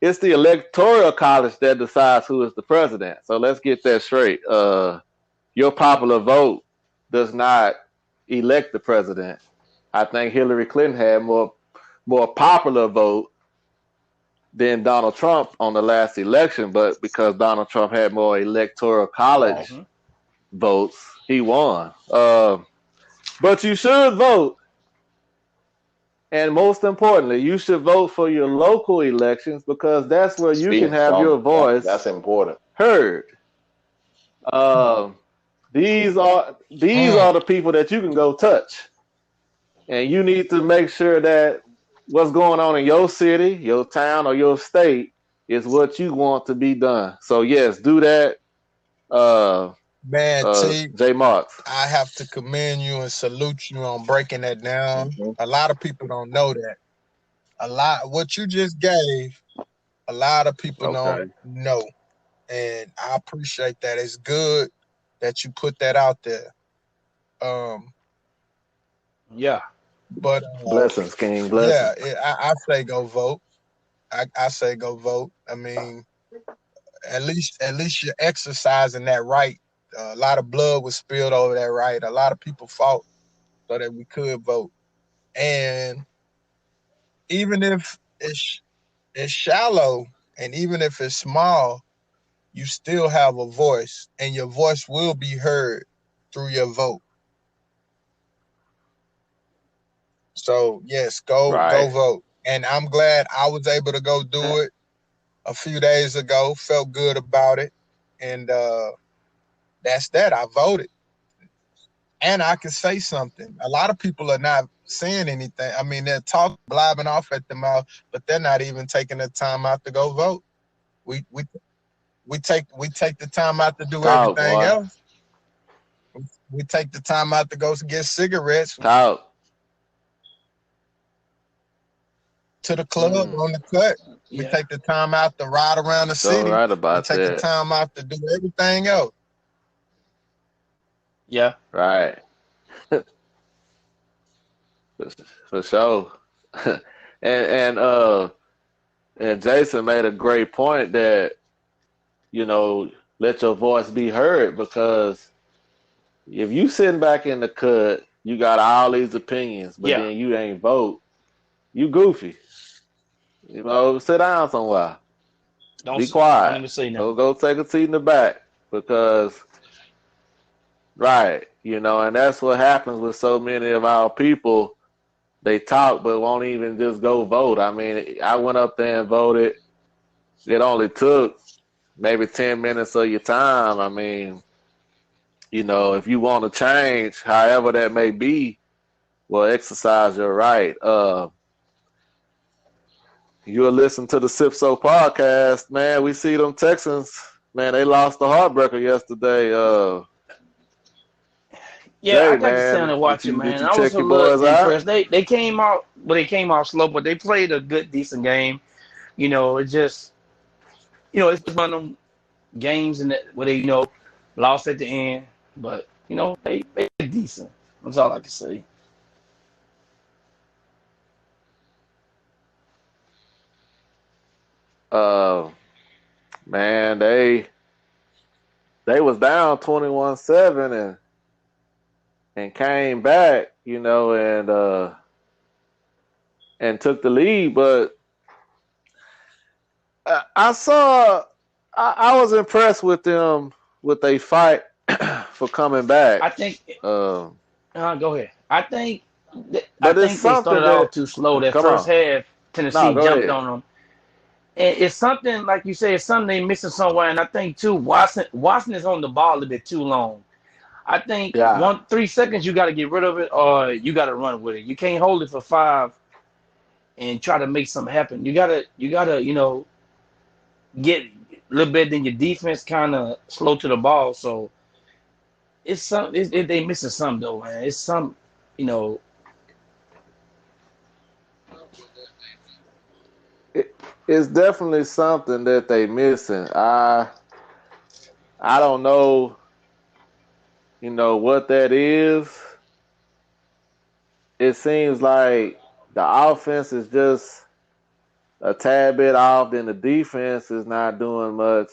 It's the electoral college that decides who is the president. So let's get that straight. Your popular vote does not elect the president. I think Hillary Clinton had more popular vote than Donald Trump on the last election, but because Donald Trump had more electoral college Right. Mm-hmm. votes, he won. But you should vote. And most importantly, you should vote for your local elections because that's where you can Speaking have your strong, that's voice important. heard. Um, these Mm. are the people that you can go touch, and you need to make sure that what's going on in your city, your town, or your state is what you want to be done. So yes, do that. Uh, Man, T, J Marks. I have to commend you and salute you on breaking that down. Hmm. A lot of people don't know that. What you just gave, a lot of people don't Okay. know. And I appreciate that. It's good that you put that out there. Um, Yeah. but Blessings, King. yeah, Blessings. I say go vote. I say go vote. I mean, at least you're exercising that right. A lot of blood was spilled over that right. A lot of people fought so that we could vote. And even if it's shallow and even if it's small, you still have a voice, and your voice will be heard through your vote. So yes, go Right. vote. And I'm glad I was able to go do it a few days ago. Felt good about it, and that's that. I voted, and I can say something. A lot of people are not saying anything. I mean, they're blabbing off at the mouth, but they're not even taking the time out to go vote. We take the time out to do Talk, everything boy. else. We take the time out to go get cigarettes, Talk. to the club on the cut. We Yeah. take the time out to ride around the So city. right We about take the that. time out to do everything else. Yeah. Right. For sure. and and Jason made a great point that, you know, let your voice be heard, because if you sitting back in the cut, you got all these opinions, but Yeah. then you ain't vote, you goofy. You know, sit down somewhere. Be Don't quiet. even say Go nothing. go take a seat in the back, because right, you know, and that's what happens with so many of our people. They talk but won't even just go vote. I mean, I went up there and voted. It only took maybe 10 minutes of your time. I mean, you know, if you want to change, however that may be, well, exercise your right. You'll listen to the Sip So podcast, man. We see them Texans, man. They lost the heartbreaker yesterday. Yeah, I Jay, got to sit down man, and did watch it, you did man. you I was check a your little boys out? impressed. They came out, but they came out slow, but they played a good, decent game. You know, it just, it's one of them games where they, lost at the end, but they did decent. That's all I can say. Uh, man, they was down 21-7 and came back, you know, and took the lead. But I saw, I was impressed with them with they fight for coming back. I think. Um, Go ahead. I but it's think they something started that, off too slow. That come first on, half, no, Tennessee go jumped ahead. on them, and it's something like you said. It's something they missing somewhere. And I think too, Watson is on the ball a little bit too long. I think Yeah, 3 seconds you got to get rid of it, or you got to run with it. You can't hold it for 5 and try to make something happen. You gotta get a little bit. Then your defense kind of slow to the ball. So it's some. They missing something though, man. It's some. You know. it, it's definitely something that they missing. I don't know, you know, what that is. It seems like the offense is just a tad bit off, then the defense is not doing much.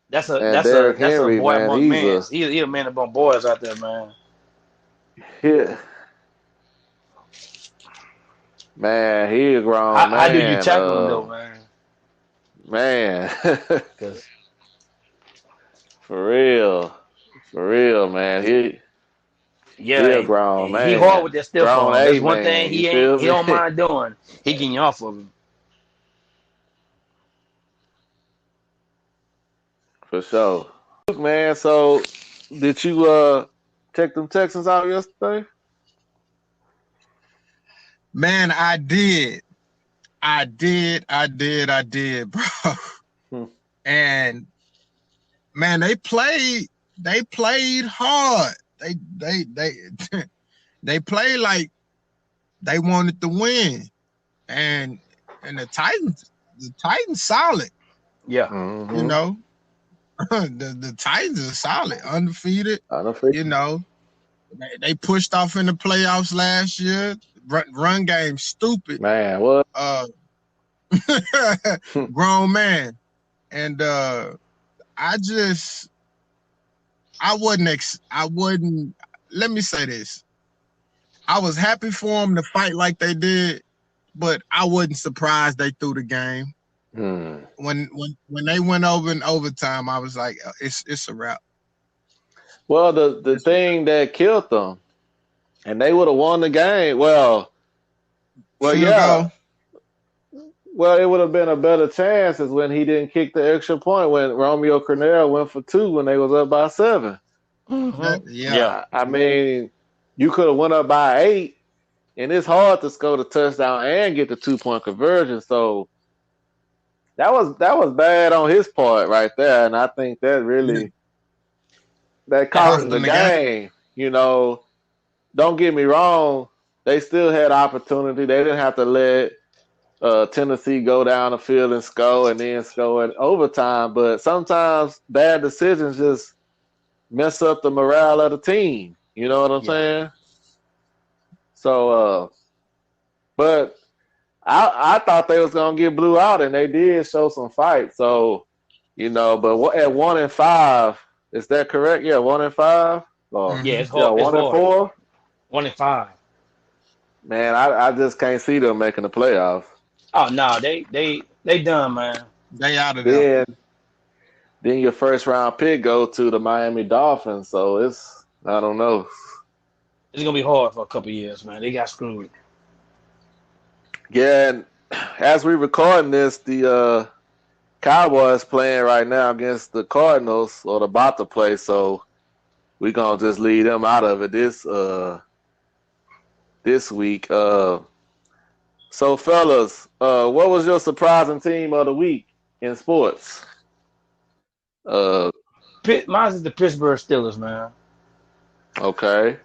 That's a And that's a Derrick that's a Henry, boy man, among men. He a man among boys out there, man. he, man, he a grown How do you man. tackle him though, man? Man, Because for real, man. He yeah, a grown he hard with man, that stiff grown arm. A That's one thing man. You feel he me? don't mind doing. He getting you off of him. For sure, man. So, did you check them Texans out yesterday? Man, I did, bro. Hmm. And man, they played hard. They they played like they wanted to win. And the Titans solid, Yeah, you Mm-hmm. know. the Titans are solid, undefeated, you know. They pushed off in the playoffs last year. Run game stupid. Man, what? Grown man. And I wouldn't, let me say this. I was happy for them to fight like they did, but I wasn't surprised they threw the game. Hmm. When they went over in overtime, I was like, it's a wrap. Well, the It's a wrap. thing that killed them, and they would have won the game. Well, Field yeah. goal. Well, it would have been a better chance is when he didn't kick the extra point when Romeo Cornell went for two when they was up by 7. Yeah. I mean, you could have went up by 8, and it's hard to score the touchdown and get the 2-point conversion. So that was bad on his part right there, and I think that Yeah. really that That cost Cost him hurt. the them the game. game. Don't get me wrong, they still had opportunity. They didn't have to let Tennessee go down the field and score and then score in overtime. But sometimes bad decisions just mess up the morale of the team. You know what I'm Yeah. saying? So, but I thought they was gonna get blew out, and they did show some fight. So, but at 1-5, is that correct? Yeah, 1-5. Or Yeah, Hmm. it's yeah, hard. It's one and hard. four. 1-5. Man, I just can't see them making the playoffs. Oh no, they done, man. They out of there. Then then your first round pick go to the Miami Dolphins. So I don't know. It's gonna be hard for a couple years, man. They got screwed. Yeah, and as we recording this, the Cowboys playing right now against the Cardinals or about to play. So we gonna just leave them out of it this week. So fellas, what was your surprising team of the week in sports? Uh, Mine is the Pittsburgh Steelers, man. okay.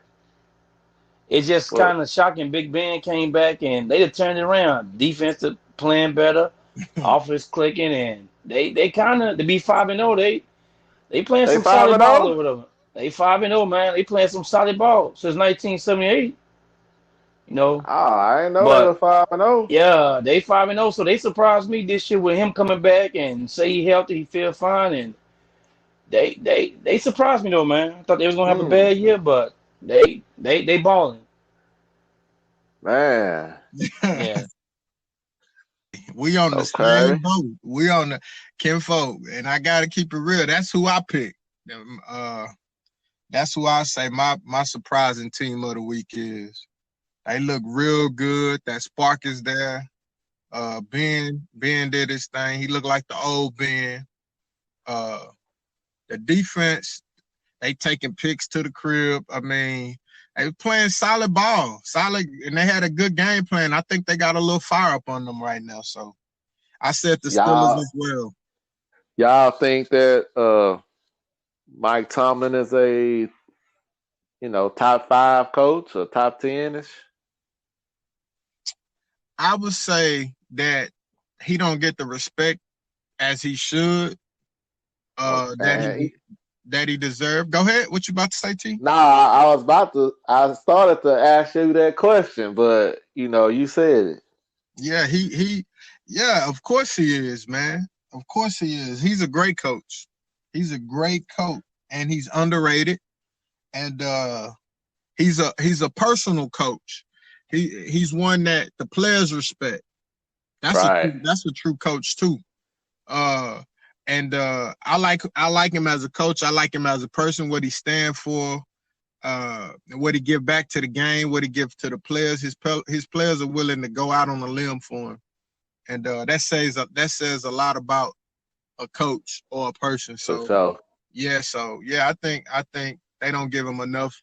It's just Well, kind of shocking. Big Ben came back and they just turned it around. Defense playing better, offense clicking, and they kind of to be 5-0. They playing they some five solid and ball zero. over there. They 5-0, man. They playing some solid ball since 1978. You know, Oh, I didn't know they were but 5-0. yeah, they 5-0. So they surprised me this year with him coming back and say he healthy, he feel fine, and they surprised me though, man. I thought they was gonna have a Hmm, bad year, but they balling. man. Yeah. We on the Okay. same boat. We on the kinfolk, and I gotta keep it real. That's who I pick. Uh, that's who I say my surprising team of the week is. They look real good. That spark is there. Ben did his thing. He looked like the old Ben. Uh, the defense, they taking picks to the crib. I mean, they playing solid ball, solid, and they had a good game plan. I think they got a little fire up on them right now. So I said the Steelers Y'all as well. y'all think that Mike Tomlin is a top 5 coach or top 10ish? I would say that he don't get the respect as he should, that Okay. he deserved. Go ahead. What you about to say, T? Nah, I started to ask you that question, but you said it. Yeah, yeah, of course he is, man. Of course he is. He's a great coach. He's a great coach, and he's underrated. And he's a personal coach. He's one that the players respect. Right. That's a true coach too. Uh, and I like him as a coach. I like him as a person. What he stand for. What he give back to the game. What he give to the players. His players are willing to go out on a limb for him, and that says a lot about a coach or a person. For So sure. yeah, I think they don't give him enough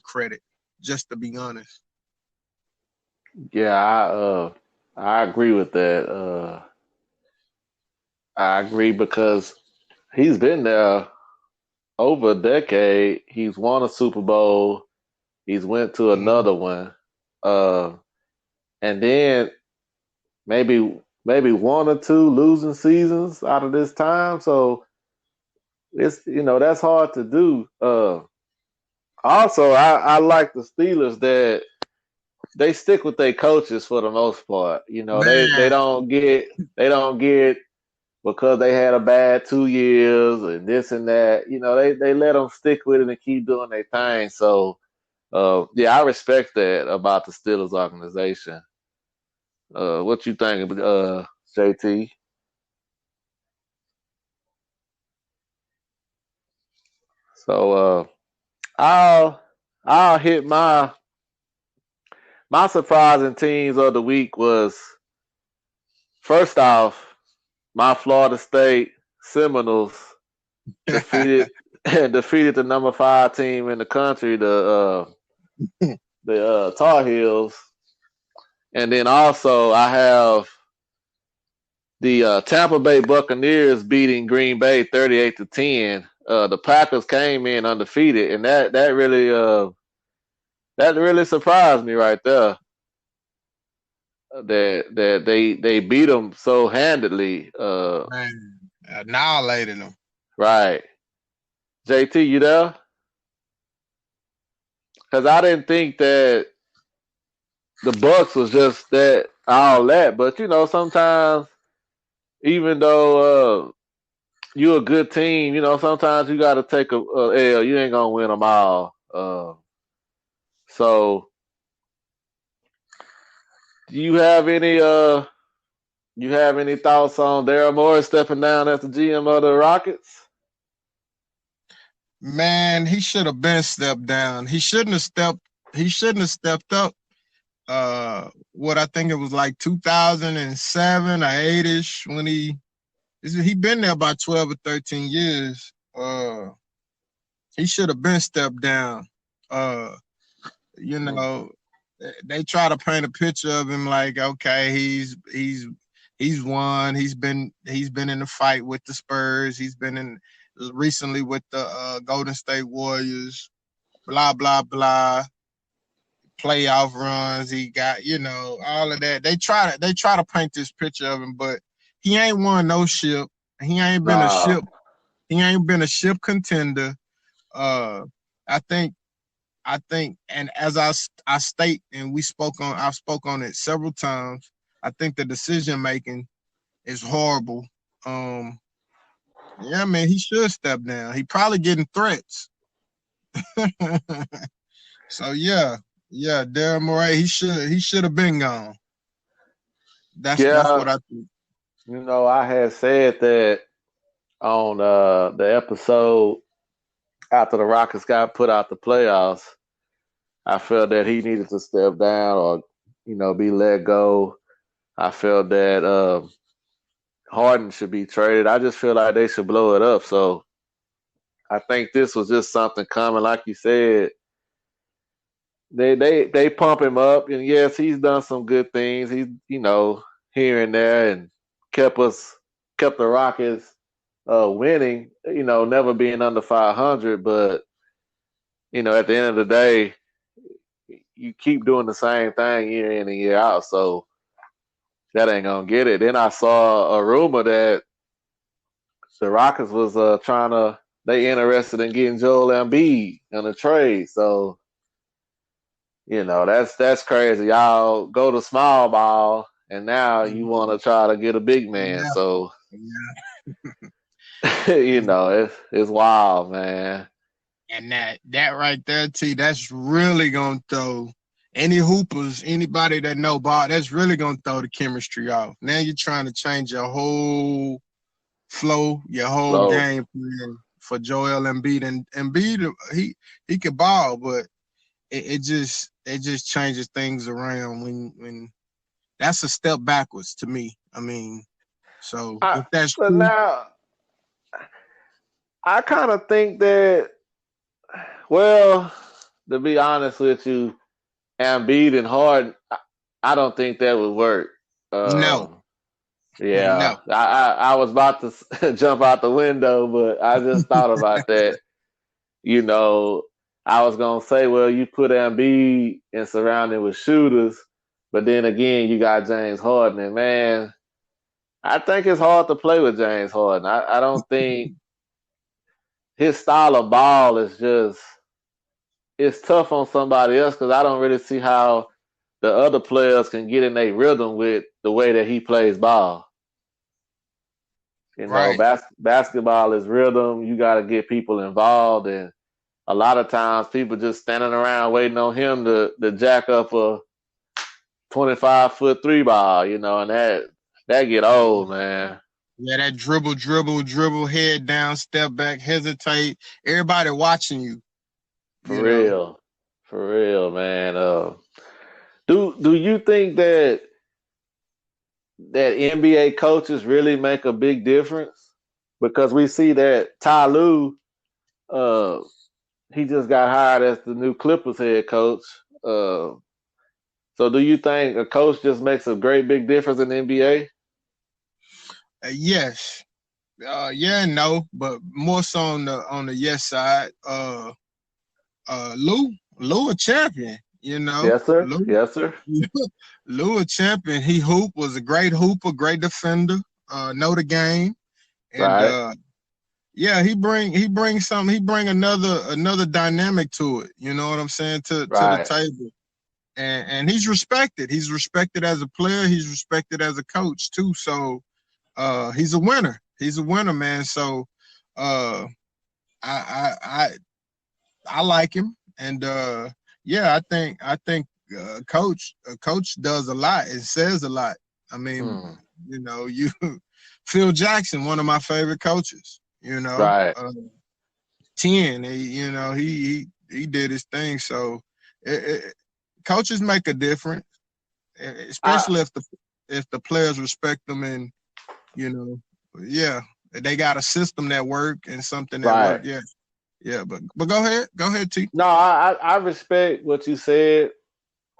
credit. Just to be honest. Yeah, I agree with that. I agree because he's been there over a decade. He's won a Super Bowl. He's went to Mhm. another one. Uh, and then maybe one or two losing seasons out of this time. So it's that's hard to do. Also, I like the Steelers that they stick with their coaches for the most part. They Man, don't get because they had a bad 2 years and this and that. They let them stick with it and keep doing their thing. So yeah, I respect that about the Steelers organization. What you think, JT? So I'll hit my surprising teams of the week was first off my Florida State Seminoles defeated defeated the number 5 team in the country, the Tar Heels, and then also I have the Tampa Bay Buccaneers beating Green Bay 38-10. The Packers came in undefeated, and that really surprised me right there. That they beat them so handedly. Man, annihilated them. Right, JT, you there? Because I didn't think that the Bucks was just that all that, but sometimes even though you're a good team, sometimes you got to take a L. You ain't gonna win them all. So, do you have any thoughts on Daryl Morris stepping down as the GM of the Rockets? Man, he should have been stepped down. He shouldn't have stepped up. What I think it was like 2007 or 8ish when he been there about 12 or 13 years. He should have been stepped down. They try to paint a picture of him like, okay, he's won. He's been in the fight with the Spurs. He's been in recently with the Golden State Warriors. Blah blah blah. Playoff runs. He got all of that. They try to paint this picture of him, but he ain't won no ship. He ain't been a ship. He ain't been a ship contender. I think, and as I state, and I've spoke on it several times. I think the decision making is horrible. Yeah, man, he should step down. He probably getting threats. So yeah, Daryl Morey, he should have been gone. That's what I think. I had said that on the episode after the Rockets got put out the playoffs. I felt that he needed to step down or, be let go. I felt that Harden should be traded. I just feel like they should blow it up. So I think this was just something coming. Like you said, they pump him up, and yes, he's done some good things. He's here and there, and kept the Rockets winning. Never being under 500, but at the end of the day, you keep doing the same thing year in and year out. So that ain't gonna get it. Then I saw a rumor that the Rockets was they interested in getting Joel Embiid in a trade. So that's crazy. Y'all go to small ball, and now you want to try to get a big man. Yeah. So it's wild, man. And that right there, T, that's really gonna throw any hoopers, anybody that know ball, that's really gonna throw the chemistry off. Now you're trying to change your whole flow, your whole game plan for Joel Embiid. And Embiid, he could ball, but it just changes things around when that's a step backwards to me. I mean, so if that's true, now I kind of think that. Well, to be honest with you, Embiid and Harden, I don't think that would work. No. Yeah, no. I was about to jump out the window, but I just thought about that. I was going to say, well, you put Embiid and surround him with shooters, but then again, you got James Harden. And, man, I think it's hard to play with James Harden. I don't think his style of ball is just – it's tough on somebody else because I don't really see how the other players can get in their rhythm with the way that he plays ball. Basketball is rhythm. You got to get people involved, and a lot of times people just standing around waiting on him to jack up a 25-foot 3 ball, and that get old, man. Yeah, that dribble, head down, step back, hesitate. Everybody watching you, For you know. real. For real, man. Do you think that NBA coaches really make a big difference? Because we see that Ty Lue, uh, he just got hired as the new Clippers head coach. Uh, so do you think a coach just makes a great big difference in the NBA? Yes. Yeah and no, but more so on the yes side. Lou a champion, you know. Yes, sir. Lou Yes, sir. Lou a champion. He was a great hooper, great defender, know the game. And Right. yeah, he brings something, he bring another dynamic to it, you know what I'm saying, to the Right. table. And he's respected. He's respected as a player, he's respected as a coach too. So he's a winner. He's a winner, man. So uh I I like him, and yeah, I think coach does a lot and says a lot. I mean, Hmm. you Phil Jackson, one of my favorite coaches. Right. 10, he did his thing. So coaches make a difference, I especially if the players respect them, and you know, yeah, they got a system that work and something that work. right. Yeah, yeah. But go ahead, T. No, I respect what you said.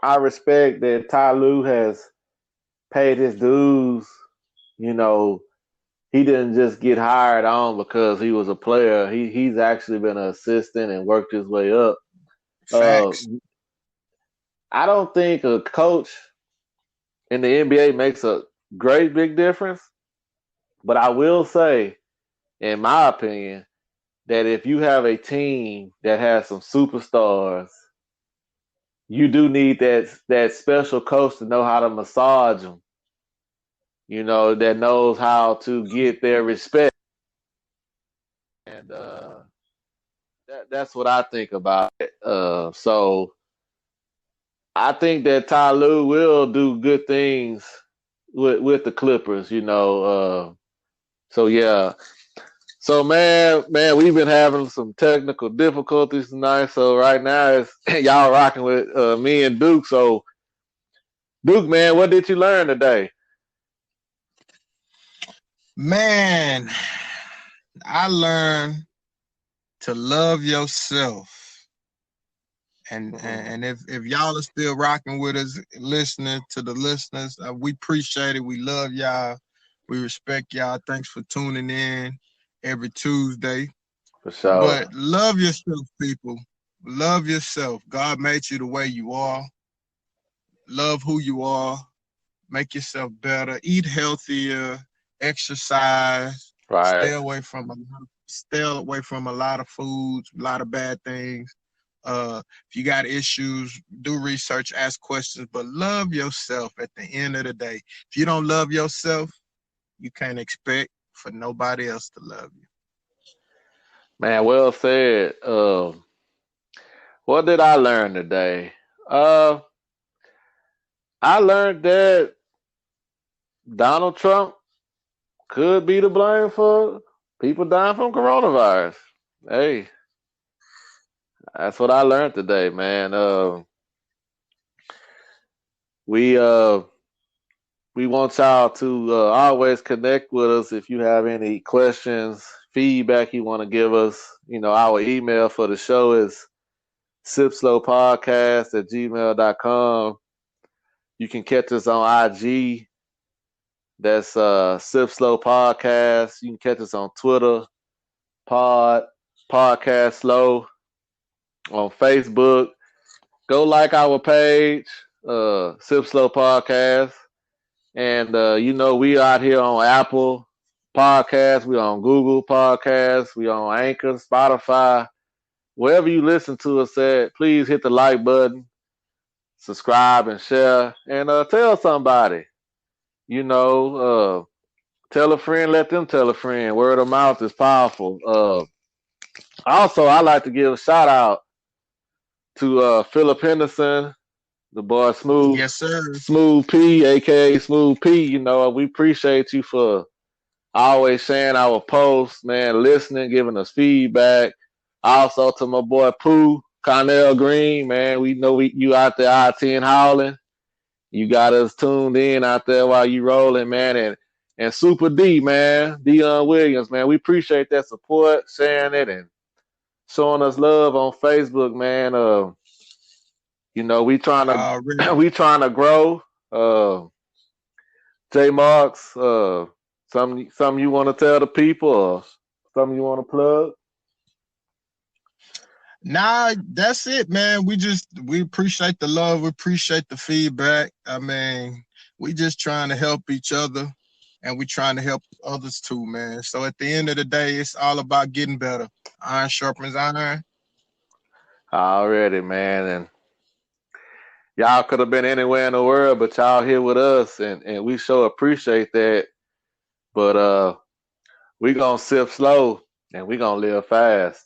I respect that Ty Lue has paid his dues. You know, he didn't just get hired on because he was a player. He's actually been an assistant and worked his way up. Uh, Facts. I don't think a coach in the NBA makes a great big difference, but I will say, in my opinion, that if you have a team that has some superstars, you do need that special coach to know how to massage them. That knows how to get their respect, and that's what I think about it. So I think that Ty Lue will do good things with the Clippers. So yeah. So man, we've been having some technical difficulties tonight. So right now it's y'all rocking with me and Duke. So Duke, man, what did you learn today? Man, I learned to love yourself. And Mhm. and if y'all are still rocking with us, listening to the listeners, we appreciate it. We love y'all. We respect y'all. Thanks for tuning in every Tuesday. For sure. But love yourself, people. Love yourself. God made you the way you are. Love who you are. Make yourself better. Eat healthier. Exercise. Right. Stay away from a lot of foods, a lot of bad things. If you got issues, do research, ask questions, but love yourself at the end of the day. If you don't love yourself, you can't expect for nobody else to love you. Man, well said. What did I learn today? Uh, I learned that Donald Trump could be to blame for people dying from coronavirus. Hey, that's what I learned today, man. We uh, we want y'all to always connect with us if you have any questions, feedback you want to give us. Our email for the show is sipslowpodcast@gmail.com. You can catch us on IG. That's Sip Slow Podcast. You can catch us on Twitter, Podcast Slow, on Facebook. Go like our page, Sip Slow Podcast. And we out here on Apple Podcasts, we on Google Podcasts, we on Anchor, Spotify. Wherever you listen to us at, please hit the like button, subscribe and share, and tell somebody. Tell a friend, let them tell a friend. Word of mouth is powerful. Also, I like to give a shout out to Philip Henderson, the boy Yes, sir. Smooth P, aka Smooth P. We appreciate you for always sharing our posts, man, listening, giving us feedback. Also to my boy Pooh, Connell Green, man. We know you out there I-10 howling. You got us tuned in out there while you rolling, man. And Super D, man, Dion Williams, man. We appreciate that support, sharing it, and showing us love on Facebook, man. We trying Already. to we trying to grow. J Marks, something you want to tell the people, or something you want to plug? Nah, that's it, man. We appreciate the love, we appreciate the feedback. I mean, we just trying to help each other, and we trying to help others too, man. So at the end of the day, it's all about getting better. Iron sharpens iron. Already, man, and y'all could have been anywhere in the world, but y'all here with us, and we sure appreciate that. But we gonna sip slow, and we gonna live fast.